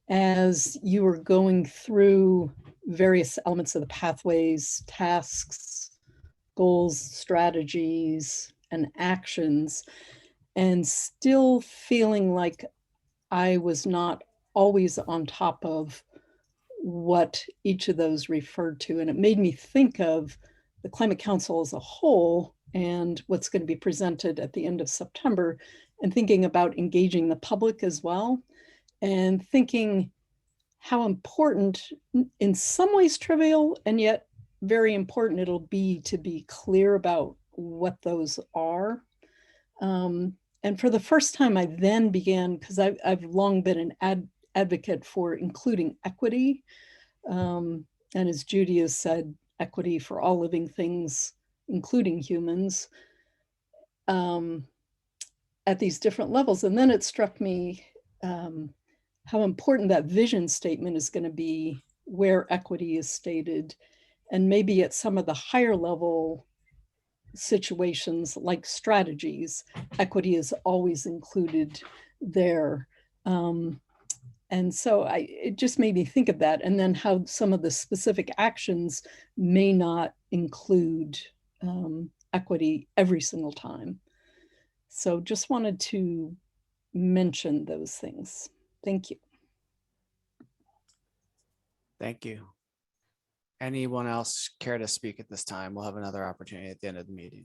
as you were going through various elements of the pathways, tasks, goals, strategies, and actions, and still feeling like I was not always on top of what each of those referred to. And it made me think of the Climate Council as a whole and what's going to be presented at the end of September, and thinking about engaging the public as well, and thinking how important, in some ways trivial, and yet very important it'll be to be clear about what those are. And for the first time, I then began, because I've long been an advocate for including equity. And as Judy has said, equity for all living things, including humans, at these different levels. And then it struck me how important that vision statement is going to be, where equity is stated, and maybe at some of the higher level situations like strategies, equity is always included there. And so it just made me think of that, and then how some of the specific actions may not include equity every single time. So just wanted to mention those things. Thank you. Thank you. Anyone else care to speak at this time? We'll have another opportunity at the end of the meeting.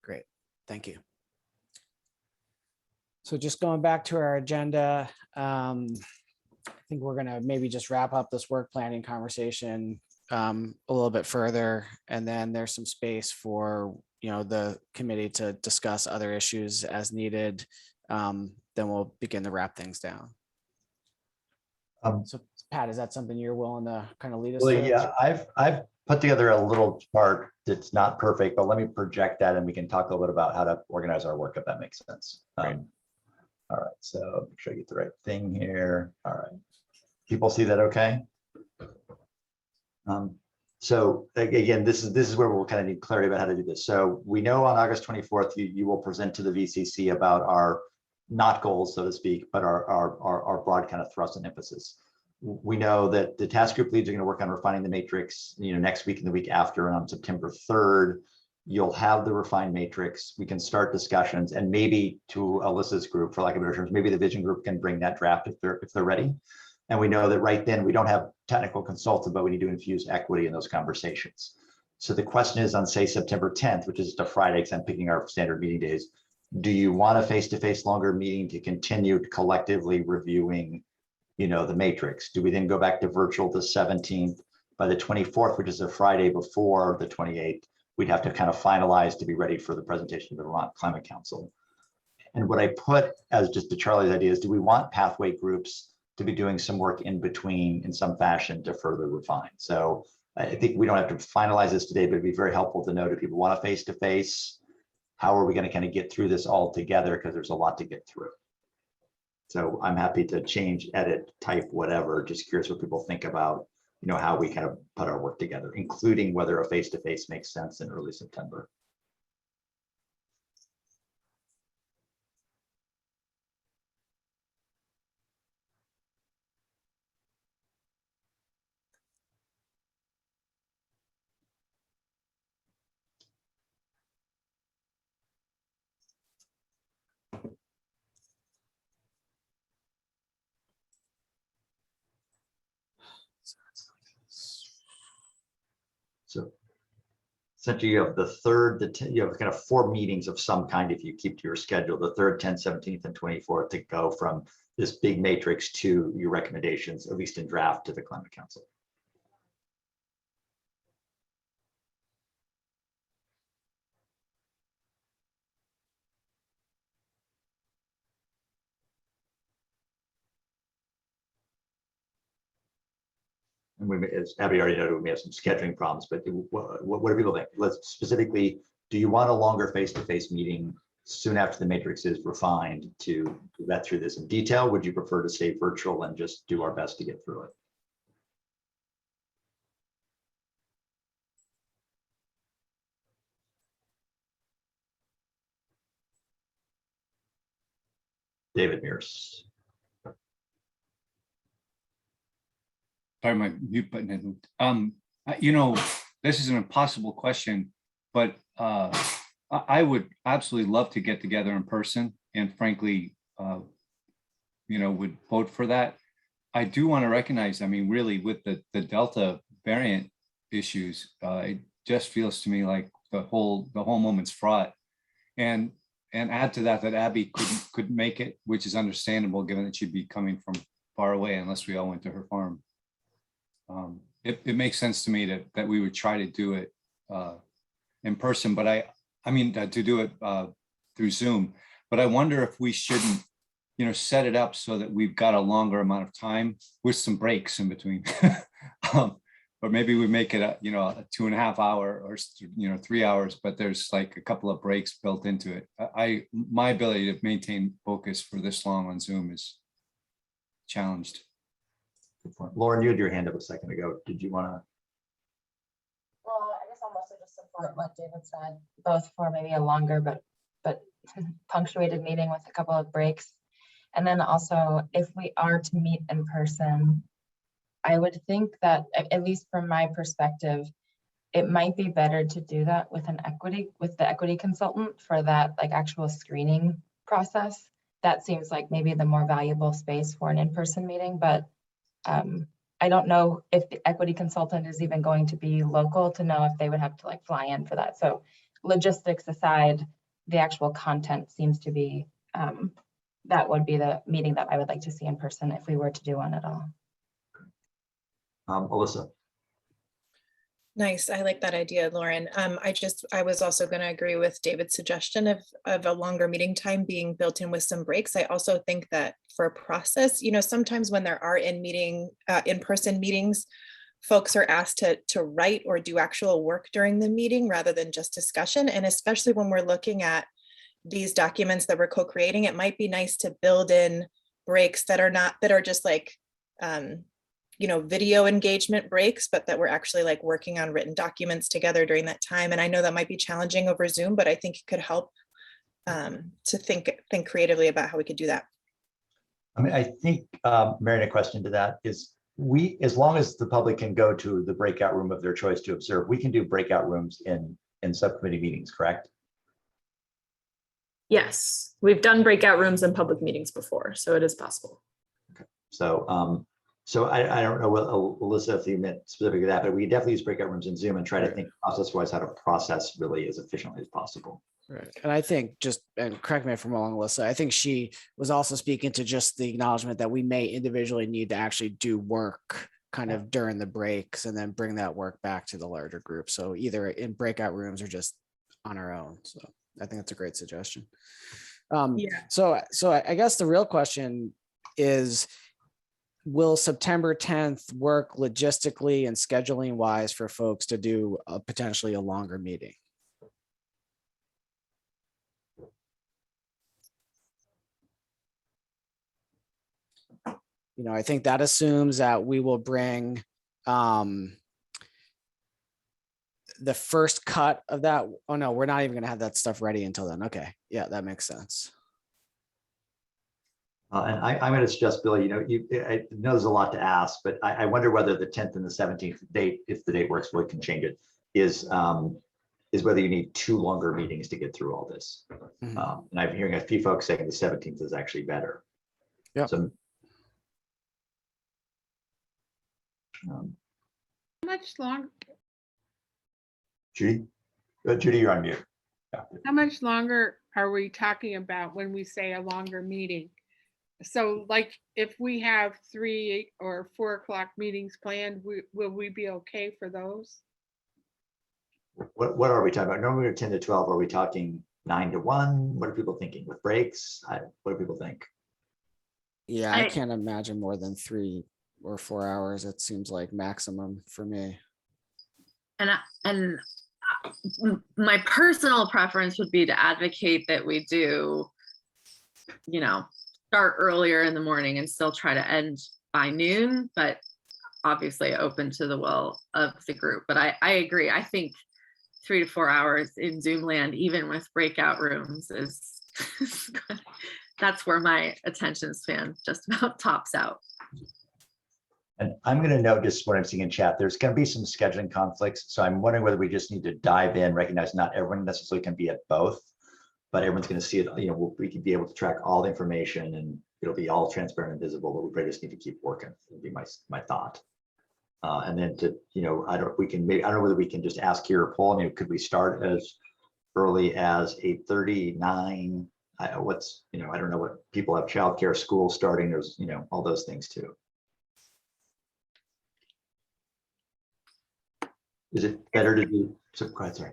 Great, thank you. So just going back to our agenda, I think we're gonna maybe just wrap up this work planning conversation a little bit further, and then there's some space for the committee to discuss other issues as needed. Then we'll begin to wrap things down. So Pat, is that something you're willing to kind of lead us Well, through? yeah, I've put together a little chart that's not perfect, but let me project that and we can talk a little bit about how to organize our work, if that makes sense. All right, so make sure I get the right thing here. All right, people see that okay? So again, this is where we'll kind of need clarity about how to do this. So we know on August 24th, you will present to the VCC about our not goals, so to speak, but our broad kind of thrust and emphasis. We know that the task group leads are going to work on refining the matrix, next week and the week after, and on September 3rd, you'll have the refined matrix. We can start discussions, and maybe to Alyssa's group, for lack of better terms, maybe the vision group can bring that draft if they're ready. And we know that right then we don't have technical consultant, but we need to infuse equity in those conversations. So the question is, on say September 10th, which is just a Friday, because I'm picking our standard meeting days, do you want a face-to-face longer meeting to continue collectively reviewing, the matrix? Do we then go back to virtual the 17th? By the 24th, which is a Friday before the 28th, we'd have to kind of finalize to be ready for the presentation of the Vermont Climate Council. And what I put as just to Charlie's idea is, do we want pathway groups to be doing some work in between in some fashion to further refine? So I think we don't have to finalize this today, but it'd be very helpful to know, do people want a face-to-face? How are we going to kind of get through this all together? Because there's a lot to get through. So I'm happy to change, edit, type, whatever. Just curious what people think about, how we kind of put our work together, including whether a face-to-face makes sense in early September. So essentially you have the third, you have kind of 4 meetings of some kind if you keep to your schedule, the 3rd, 10th, 17th, and 24th, to go from this big matrix to your recommendations, at least in draft, to the Climate Council. and as Abby already noted, we may have some scheduling problems, but what do people think? Let's specifically, do you want a longer face-to-face meeting soon after the matrix is refined to vet through this in detail? Would you prefer to stay virtual and just do our best to get through it? David Mears. Sorry, my mute button had moved. This is an impossible question, but I would absolutely love to get together in person, and frankly, would vote for that. I do want to recognize, I mean, really with the Delta variant issues, it just feels to me like the whole moment's fraught. And add to that Abby couldn't make it, which is understandable given that she'd be coming from far away unless we all went to her farm. It makes sense to me that we would try to do it in person, but I mean to do it through Zoom. But I wonder if we shouldn't, set it up so that we've got a longer amount of time with some breaks in between. Or maybe we make it a 2.5 hour or 3 hours, but there's like a couple of breaks built into it. My ability to maintain focus for this long on Zoom is challenged. Lauren, you had your hand up a second ago. Did you want to? Well, I guess I'll mostly just support what David said, both for maybe a longer but punctuated meeting with a couple of breaks. And then also, if we are to meet in person, I would think that, at least from my perspective, it might be better to do that with the equity consultant for that like actual screening process. That seems like maybe the more valuable space for an in-person meeting, but I don't know if the equity consultant is even going to be local to know if they would have to like fly in for that. So logistics aside, the actual content seems to be, that would be the meeting that I would like to see in person if we were to do one at all. Alyssa. Nice. I like that idea, Lauren. I was also going to agree with David's suggestion of a longer meeting time being built in with some breaks. I also think that for a process, sometimes when there are in-person meetings, folks are asked to write or do actual work during the meeting rather than just discussion. And especially when we're looking at these documents that we're co-creating, it might be nice to build in breaks that are just like, video engagement breaks, but that we're actually like working on written documents together during that time. And I know that might be challenging over Zoom, but I think it could help to think creatively about how we could do that. I mean, I think, Marion, a question to that is, as long as the public can go to the breakout room of their choice to observe, we can do breakout rooms in subcommittee meetings, correct? Yes, we've done breakout rooms in public meetings before, so it is possible. Okay. So I don't know, Alyssa, if you meant specifically that, but we definitely use breakout rooms in Zoom and try to think process-wise how to process really as efficiently as possible. Right. And I think and correct me if I'm wrong, Alyssa, I think she was also speaking to just the acknowledgement that we may individually need to actually do work kind of during the breaks and then bring that work back to the larger group. So either in breakout rooms or just on our own. So I think that's a great suggestion. So I guess the real question is, will September 10th work logistically and scheduling wise for folks to do potentially a longer meeting? I think that assumes that we will bring the first cut of that. Oh no, we're not even going to have that stuff ready until then. Okay. Yeah, that makes sense. And I'm going to suggest, Billy, I know there's a lot to ask, but I wonder whether the 10th and the 17th date, if the date works, we can change it, is whether you need 2 longer meetings to get through all this. And I'm hearing a few folks saying the 17th is actually better. Yeah. So, how much longer? Judy, you're on mute. How much longer are we talking about when we say a longer meeting? So like if we have 3 or 4 o'clock meetings planned, will we be okay for those? What are we talking about? Normally we're 10 to 12. Are we talking 9 to 1? What are people thinking with breaks? What do people think? Yeah, I can't imagine more than 3 or 4 hours. It seems like maximum for me. And my personal preference would be to advocate that we do, you know, start earlier in the morning and still try to end by noon, but obviously open to the will of the group. But I agree. I think 3 to 4 hours in Zoom land, even with breakout rooms, is that's where my attention span just about tops out. And I'm going to note just what I'm seeing in chat, there's going to be some scheduling conflicts. So I'm wondering whether we just need to dive in, recognize not everyone necessarily can be at both, but everyone's going to see it. You know, we can be able to track all the information and it'll be all transparent and visible, but we probably just need to keep working. Would be my thought. And then to, you know, I don't know whether we can just ask here or poll. I mean, could we start as early as 8:39? What's, you know, I don't know what people have childcare, school starting, there's, you know, all those things too. Is it better to do, sorry.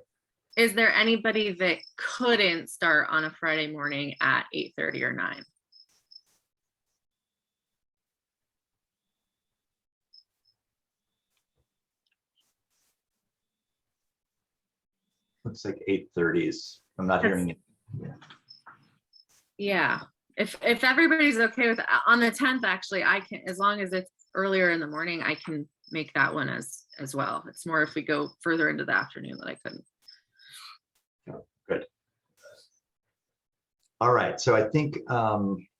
Is there anybody that couldn't start on a Friday morning at 8:30 or 9? Looks like 8:30s. I'm not hearing it. Yeah. Yeah, if everybody's okay with on the 10th, actually, I can, as long as it's earlier in the morning, I can make that one as well. It's more if we go further into the afternoon that I couldn't. Good. All right, so I think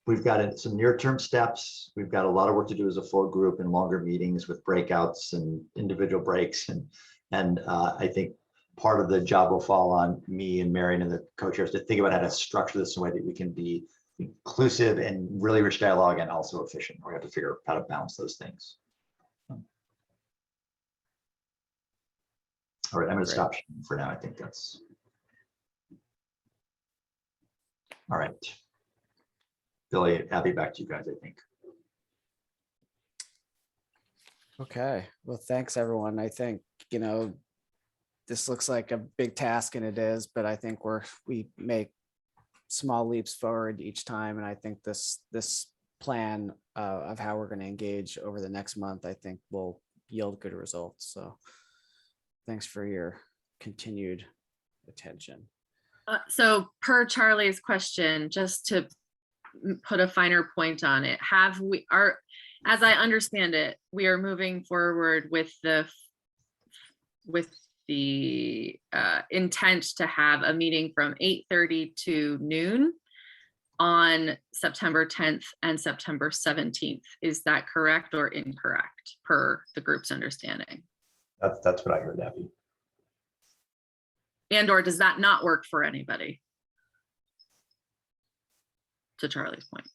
we've got some near-term steps. We've got a lot of work to do as a full group and longer meetings with breakouts and individual breaks. And I think part of the job will fall on me and Marion and the co-chairs to think about how to structure this in a way that we can be inclusive and really rich dialogue and also efficient. We have to figure out how to balance those things. All right, I'm going to stop for now. I think that's all right. Billy, Abby, back to you guys, I think. Okay, well, thanks everyone. I think, you know, this looks like a big task and it is, but I think we make small leaps forward each time. And I think this plan of how we're going to engage over the next month, I think will yield good results. So thanks for your continued attention. So per Charlie's question, just to put a finer point on it, as I understand it, we are moving forward with the intent to have a meeting from 8:30 to noon on September 10th and September 17th. Is that correct or incorrect per the group's understanding? That's what I heard, Abby. And or does that not work for anybody? To Charlie's point.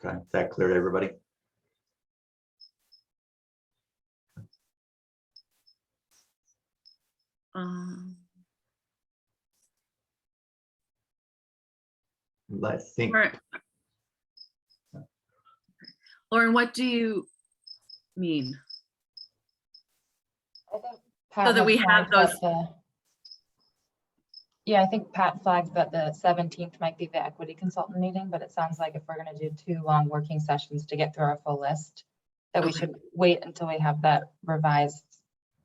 Okay, is that clear to everybody? I think. Lauren, what do you mean? I think Pat So that we have flagged those. that yeah, I think Pat flagged that the 17th might be the equity consultant meeting, but it sounds like if we're going to do 2 long working sessions to get through our full list, that we should wait until we have that revised,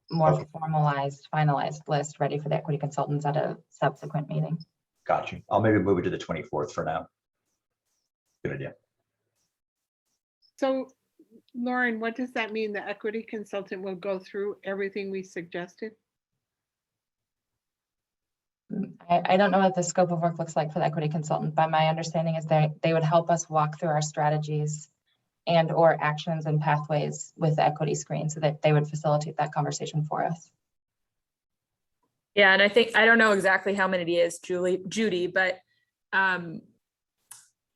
more formalized, finalized list ready for the equity consultants at a subsequent meeting. Got you. I'll maybe move it to the 24th for now. Good idea. So Lauren, what does that mean? The equity consultant will go through everything we suggested? I don't know what the scope of work looks like for the equity consultant, but my understanding is they would help us walk through our strategies and or actions and pathways with the equity screen so that they would facilitate that conversation for us. Yeah, and I think, I don't know exactly how many it is, Judy, but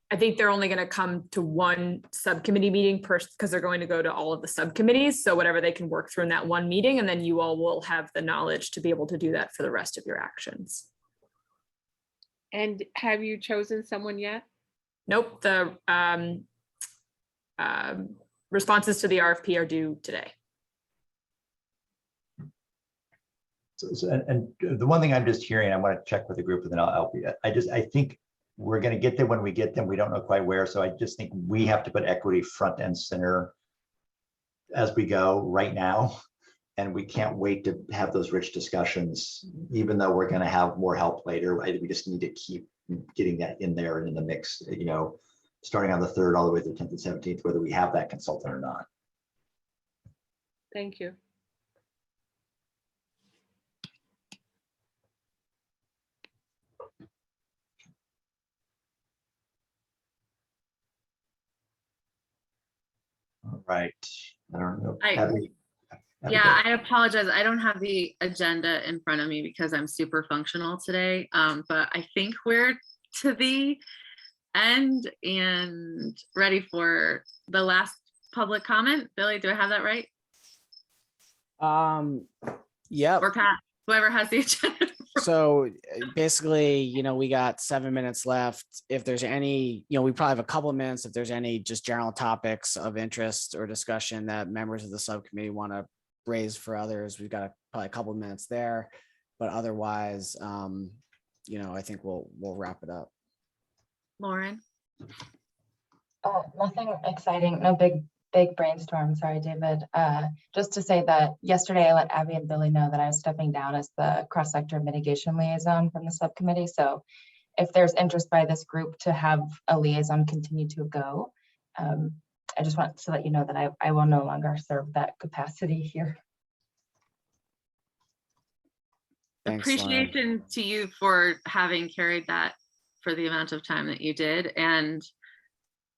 I think they're only going to come to one subcommittee meeting because they're going to go to all of the subcommittees. So whatever they can work through in that one meeting, and then you all will have the knowledge to be able to do that for the rest of your actions. And have you chosen someone yet? Nope, the responses to the RFP are due today. And the one thing I'm just hearing, I want to check with the group and then I'll help you. I think we're going to get them when we get them. We don't know quite where. So I just think we have to put equity front and center as we go right now. And we can't wait to have those rich discussions, even though we're going to have more help later. We just need to keep getting that in there and in the mix, you know, starting on the 3rd all the way to the 10th and 17th, whether we have that consultant or not. Thank you. All right. I don't know. Yeah, I apologize. I don't have the agenda in front of me because I'm super functional today. But I think we're to the end and ready for the last public comment. Billy, do I have that right? Yep. Or Pat, whoever has the agenda. So basically, you know, we got 7 minutes left. If there's any, you know, we probably have a couple of minutes. If there's any just general topics of interest or discussion that members of the subcommittee want to raise for others, we've got probably a couple of minutes there. But otherwise, you know, I think we'll wrap it up. Lauren? Nothing exciting, no big brainstorm. Sorry, David. Just to say that yesterday I let Abby and Billy know that I was stepping down as the cross-sector mitigation liaison from the subcommittee. So if there's interest by this group to have a liaison continue to go, I just want to let you know that I will no longer serve that capacity here. Thanks, Appreciation to you for having carried that for the amount of time that you did. And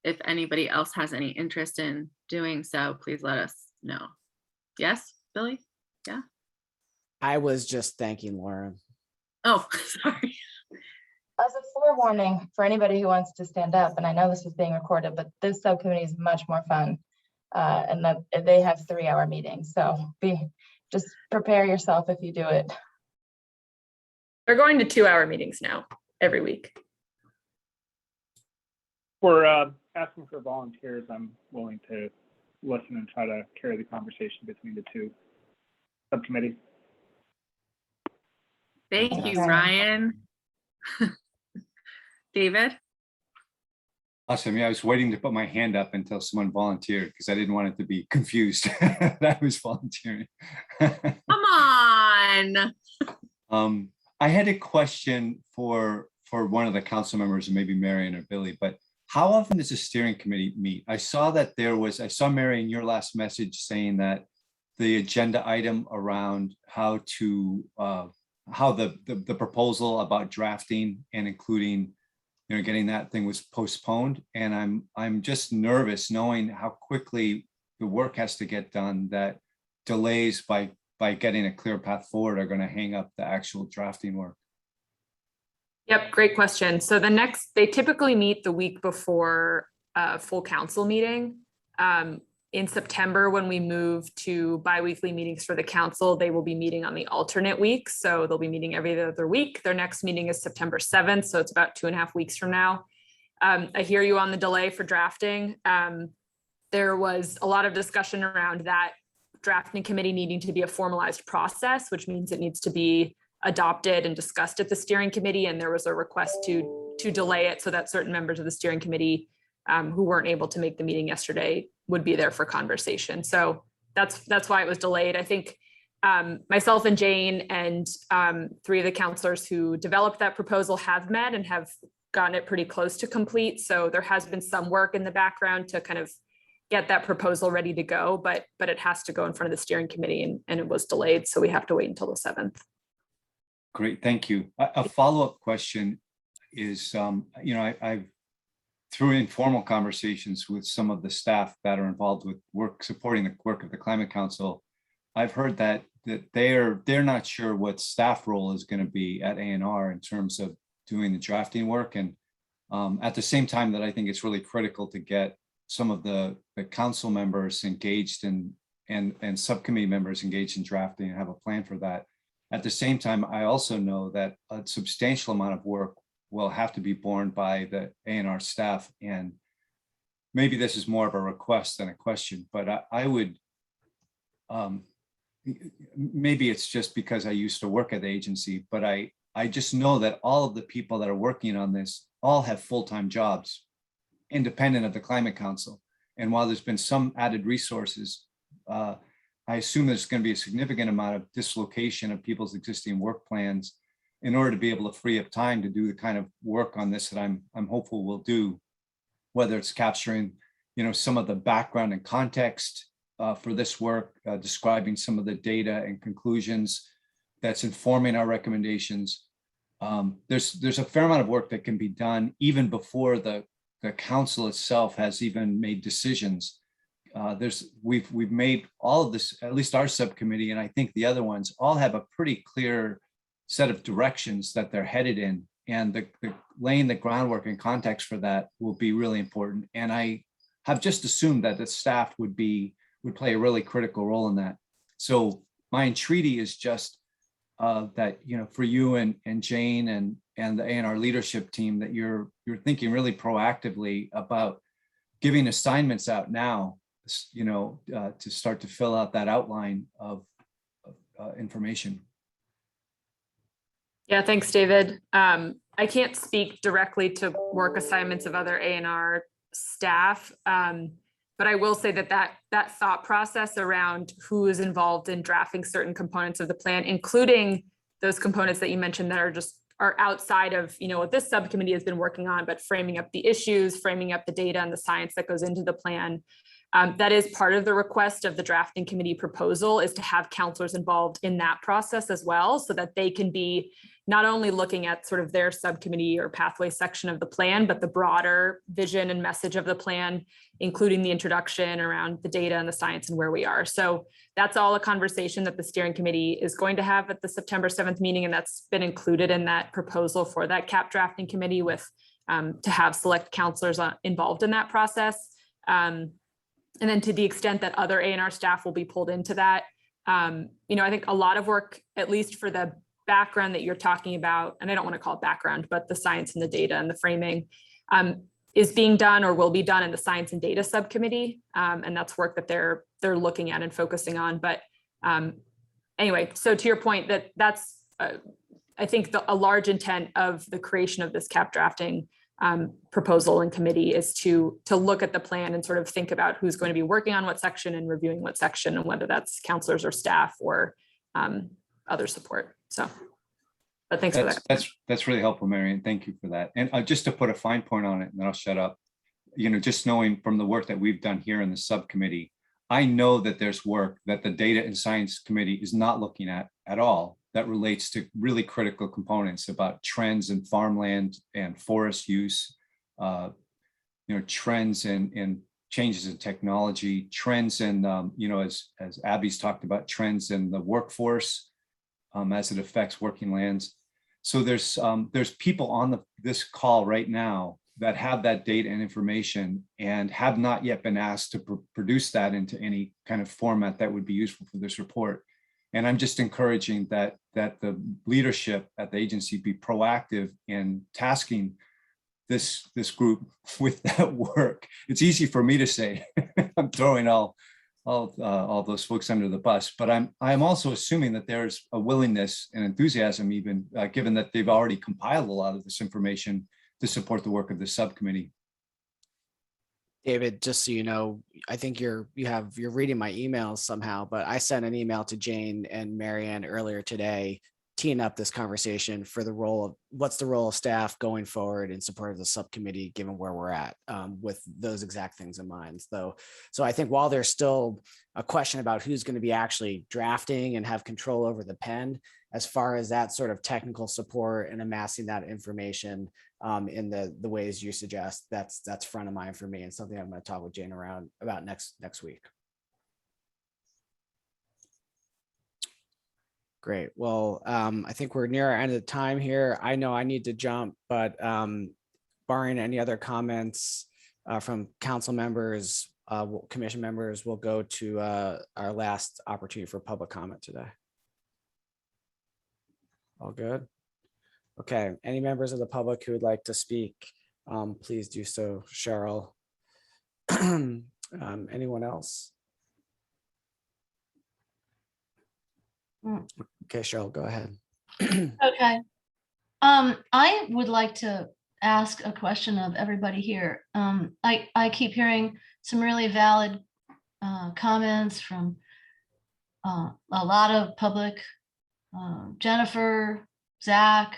if anybody else has any interest in doing so, please let us know. Yes, Billy? Yeah. I was just thanking Lauren. Oh, sorry. As a forewarning for anybody who wants to stand up, and I know this is being recorded, but this subcommittee is much more fun, and that they have 3-hour meetings. So just prepare yourself if you do it. They're going to 2-hour meetings now every week. For asking for volunteers, I'm willing to listen and try to carry the conversation between the two subcommittees. Thank you, Ryan. David? Awesome. Yeah, I was waiting to put my hand up until someone volunteered because I didn't want it to be confused that I was volunteering. Come on. I had a question for one of the council members, and maybe Marion or Billy, but how often does the steering committee meet? I saw Marion, your last message saying that the agenda item around how the proposal about drafting and including, you know, getting that thing was postponed. And I'm just nervous knowing how quickly the work has to get done, that delays by getting a clear path forward are going to hang up the actual drafting work. Yep, great question. So they typically meet the week before a full council meeting. In September, when we move to bi-weekly meetings for the council, they will be meeting on the alternate week. So they'll be meeting every other week. Their next meeting is September 7th. So it's about 2.5 weeks from now. I hear you on the delay for drafting. There was a lot of discussion around that drafting committee needing to be a formalized process, which means it needs to be adopted and discussed at the steering committee. And there was a request to delay it so that certain members of the steering committee who weren't able to make the meeting yesterday would be there for conversation. So that's why it was delayed. I think myself and Jane and 3 of the counselors who developed that proposal have met and have gotten it pretty close to complete. So there has been some work in the background to kind of get that proposal ready to go, but it has to go in front of the steering committee and it was delayed. So we have to wait until the 7th. Great, thank you. A follow-up question is, you know, I've through informal conversations with some of the staff that are involved with supporting the work of the Climate Council, I've heard that they're not sure what staff role is going to be at A&R in terms of doing the drafting work. And at the same time that I think it's really critical to get some of the council members engaged and subcommittee members engaged in drafting and have a plan for that. At the same time, I also know that a substantial amount of work will have to be borne by the A&R staff. And maybe this is more of a request than a question, but I would, maybe it's just because I used to work at the agency, but I just know that all of the people that are working on this all have full-time jobs independent of the Climate Council. And while there's been some added resources, I assume there's going to be a significant amount of dislocation of people's existing work plans in order to be able to free up time to do the kind of work on this that I'm hopeful we'll do, whether it's capturing, some of the background and context for this work, describing some of the data and conclusions that's informing our recommendations. There's a fair amount of work that can be done even before the council itself has even made decisions. We've made all of this, at least our subcommittee, and I think the other ones all have a pretty clear set of directions that they're headed in, and the laying the groundwork and context for that will be really important. And I have just assumed that the staff would play a really critical role in that. So my entreaty is just that, for you and Jane and the A&R leadership team, that you're thinking really proactively about giving assignments out now, to start to fill out that outline of information. Yeah, thanks, David. I can't speak directly to work assignments of other A&R staff, but I will say that thought process around who is involved in drafting certain components of the plan, including those components that you mentioned that are outside of what this subcommittee has been working on, but framing up the issues, framing up the data and the science that goes into the plan. That is part of the request of the drafting committee proposal, is to have counselors involved in that process as well, so that they can be not only looking at sort of their subcommittee or pathway section of the plan, but the broader vision and message of the plan, including the introduction around the data and the science and where we are. So that's all a conversation that the steering committee is going to have at the September 7th meeting, and that's been included in that proposal for that CAP drafting committee, with to have select counselors involved in that process. And then to the extent that other A&R staff will be pulled into that, I think a lot of work, at least for the background that you're talking about, and I don't want to call it background, but the science and the data and the framing, is being done or will be done in the science and data subcommittee. And that's work that they're looking at and focusing on. But anyway, so to your point, that's I think a large intent of the creation of this CAP drafting proposal and committee is to look at the plan and sort of think about who's going to be working on what section and reviewing what section, and whether that's counselors or staff or other support. So, but thanks for that. That's really helpful, Marion. Thank you for that. And just to put a fine point on it, and then I'll shut up. Just knowing from the work that we've done here in the subcommittee, I know that there's work that the Data and Science Committee is not looking at all, that relates to really critical components about trends in farmland and forest use, trends in changes in technology, trends in, as Abby's talked about, trends in the workforce as it affects working lands. So there's people on this call right now that have that data and information and have not yet been asked to produce that into any kind of format that would be useful for this report. And I'm just encouraging that the leadership at the agency be proactive in tasking this group with that work. It's easy for me to say. I'm throwing all those folks under the bus, but I'm also assuming that there's a willingness and enthusiasm, even given that they've already compiled a lot of this information to support the work of the subcommittee. David, just so you know, I think you're reading my emails somehow, but I sent an email to Jane and Marianne earlier today, teeing up this conversation for what's the role of staff going forward in support of the subcommittee, given where we're at, with those exact things in mind. So I think while there's still a question about who's going to be actually drafting and have control over the pen, as far as that sort of technical support and amassing that information in the ways you suggest, that's front of mind for me, and something I'm going to talk with Jane about next week. Great. Well, I think we're near our end of the time here. I know I need to jump, but barring any other comments from council members, commission members, we'll go to our last opportunity for public comment today. All good? Okay. Any members of the public who would like to speak, please do so. Cheryl. Anyone else? Okay, Cheryl, go ahead. Okay. I would like to ask a question of everybody here. I keep hearing some really valid comments from a lot of public, Jennifer, Zach,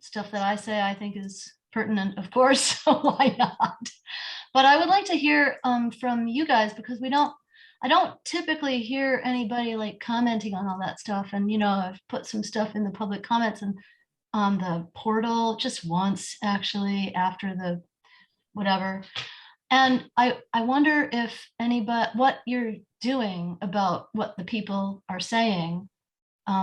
stuff that I say I think is pertinent, of course, so why not? But I would like to hear from you guys, because I don't typically hear anybody like commenting on all that stuff. And, you know, I've put some stuff in the public comments and on the portal just once, actually, after the whatever. And I wonder if anybody, what you're doing about what the people are saying,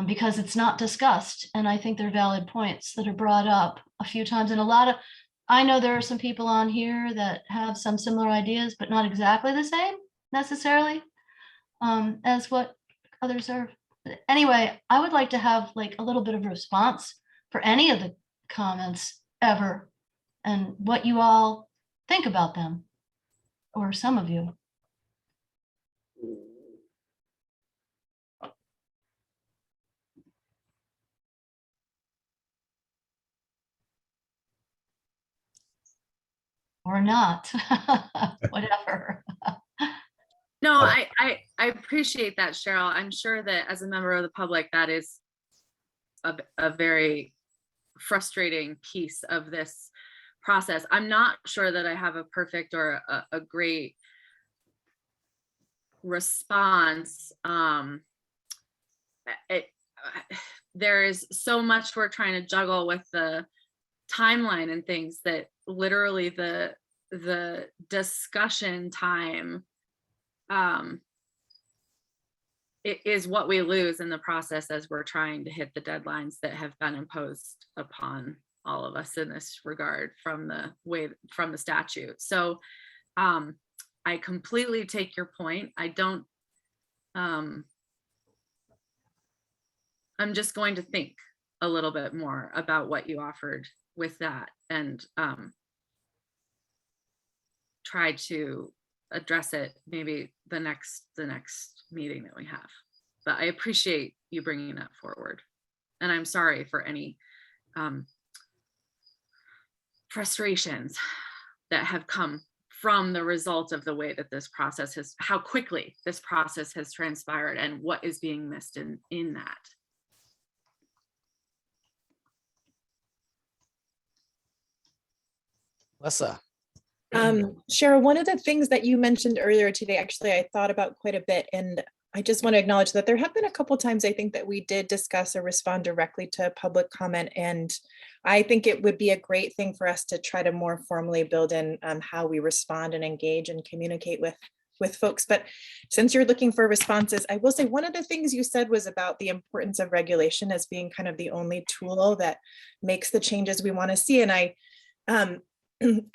because it's not discussed. And I think they're valid points that are brought up a few times. And I know there are some people on here that have some similar ideas, but not exactly the same necessarily as what others are. Anyway, I would like to have like a little bit of a response for any of the comments ever, and what you all think about them, or some of you. Or not, whatever. No, I appreciate that, Cheryl. I'm sure that as a member of the public, that is a very frustrating piece of this process. I'm not sure that I have a perfect or a great response. There is so much we're trying to juggle with the timeline and things that literally the discussion time it is what we lose in the process as we're trying to hit the deadlines that have been imposed upon all of us in this regard from the statute. So I completely take your point. I'm just going to think a little bit more about what you offered with that, and try to address it maybe the next meeting that we have. But I appreciate you bringing that forward, and I'm sorry for any frustrations that have come from the result of the way that this process how quickly this process has transpired and what is being missed in that. Lissa. Cheryl, one of the things that you mentioned earlier today, actually, I thought about quite a bit, and I just want to acknowledge that there have been a couple times I think that we did discuss or respond directly to public comment, and I think it would be a great thing for us to try to more formally build in how we respond and engage and communicate with folks. But since you're looking for responses, I will say one of the things you said was about the importance of regulation as being kind of the only tool that makes the changes we want to see. And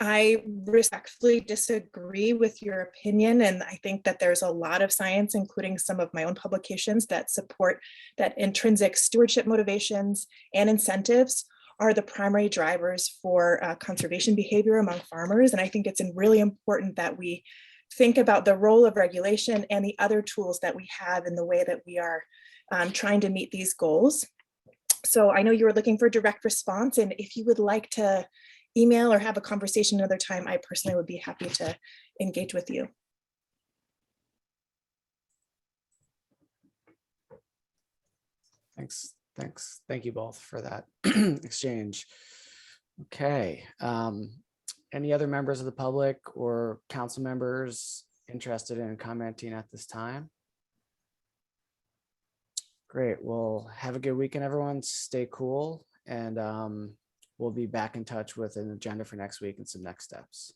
I respectfully disagree with your opinion. And I think that there's a lot of science, including some of my own publications, that support that intrinsic stewardship motivations and incentives are the primary drivers for conservation behavior among farmers. And I think it's really important that we think about the role of regulation and the other tools that we have in the way that we are trying to meet these goals. So I know you were looking for direct response, and if you would like to email or have a conversation another time, I personally would be happy to engage with you. Thanks. Thank you both for that exchange. Okay. Any other members of the public or council members interested in commenting at this time? Great. Well, have a good weekend, everyone. Stay cool, and we'll be back in touch with an agenda for next week and some next steps.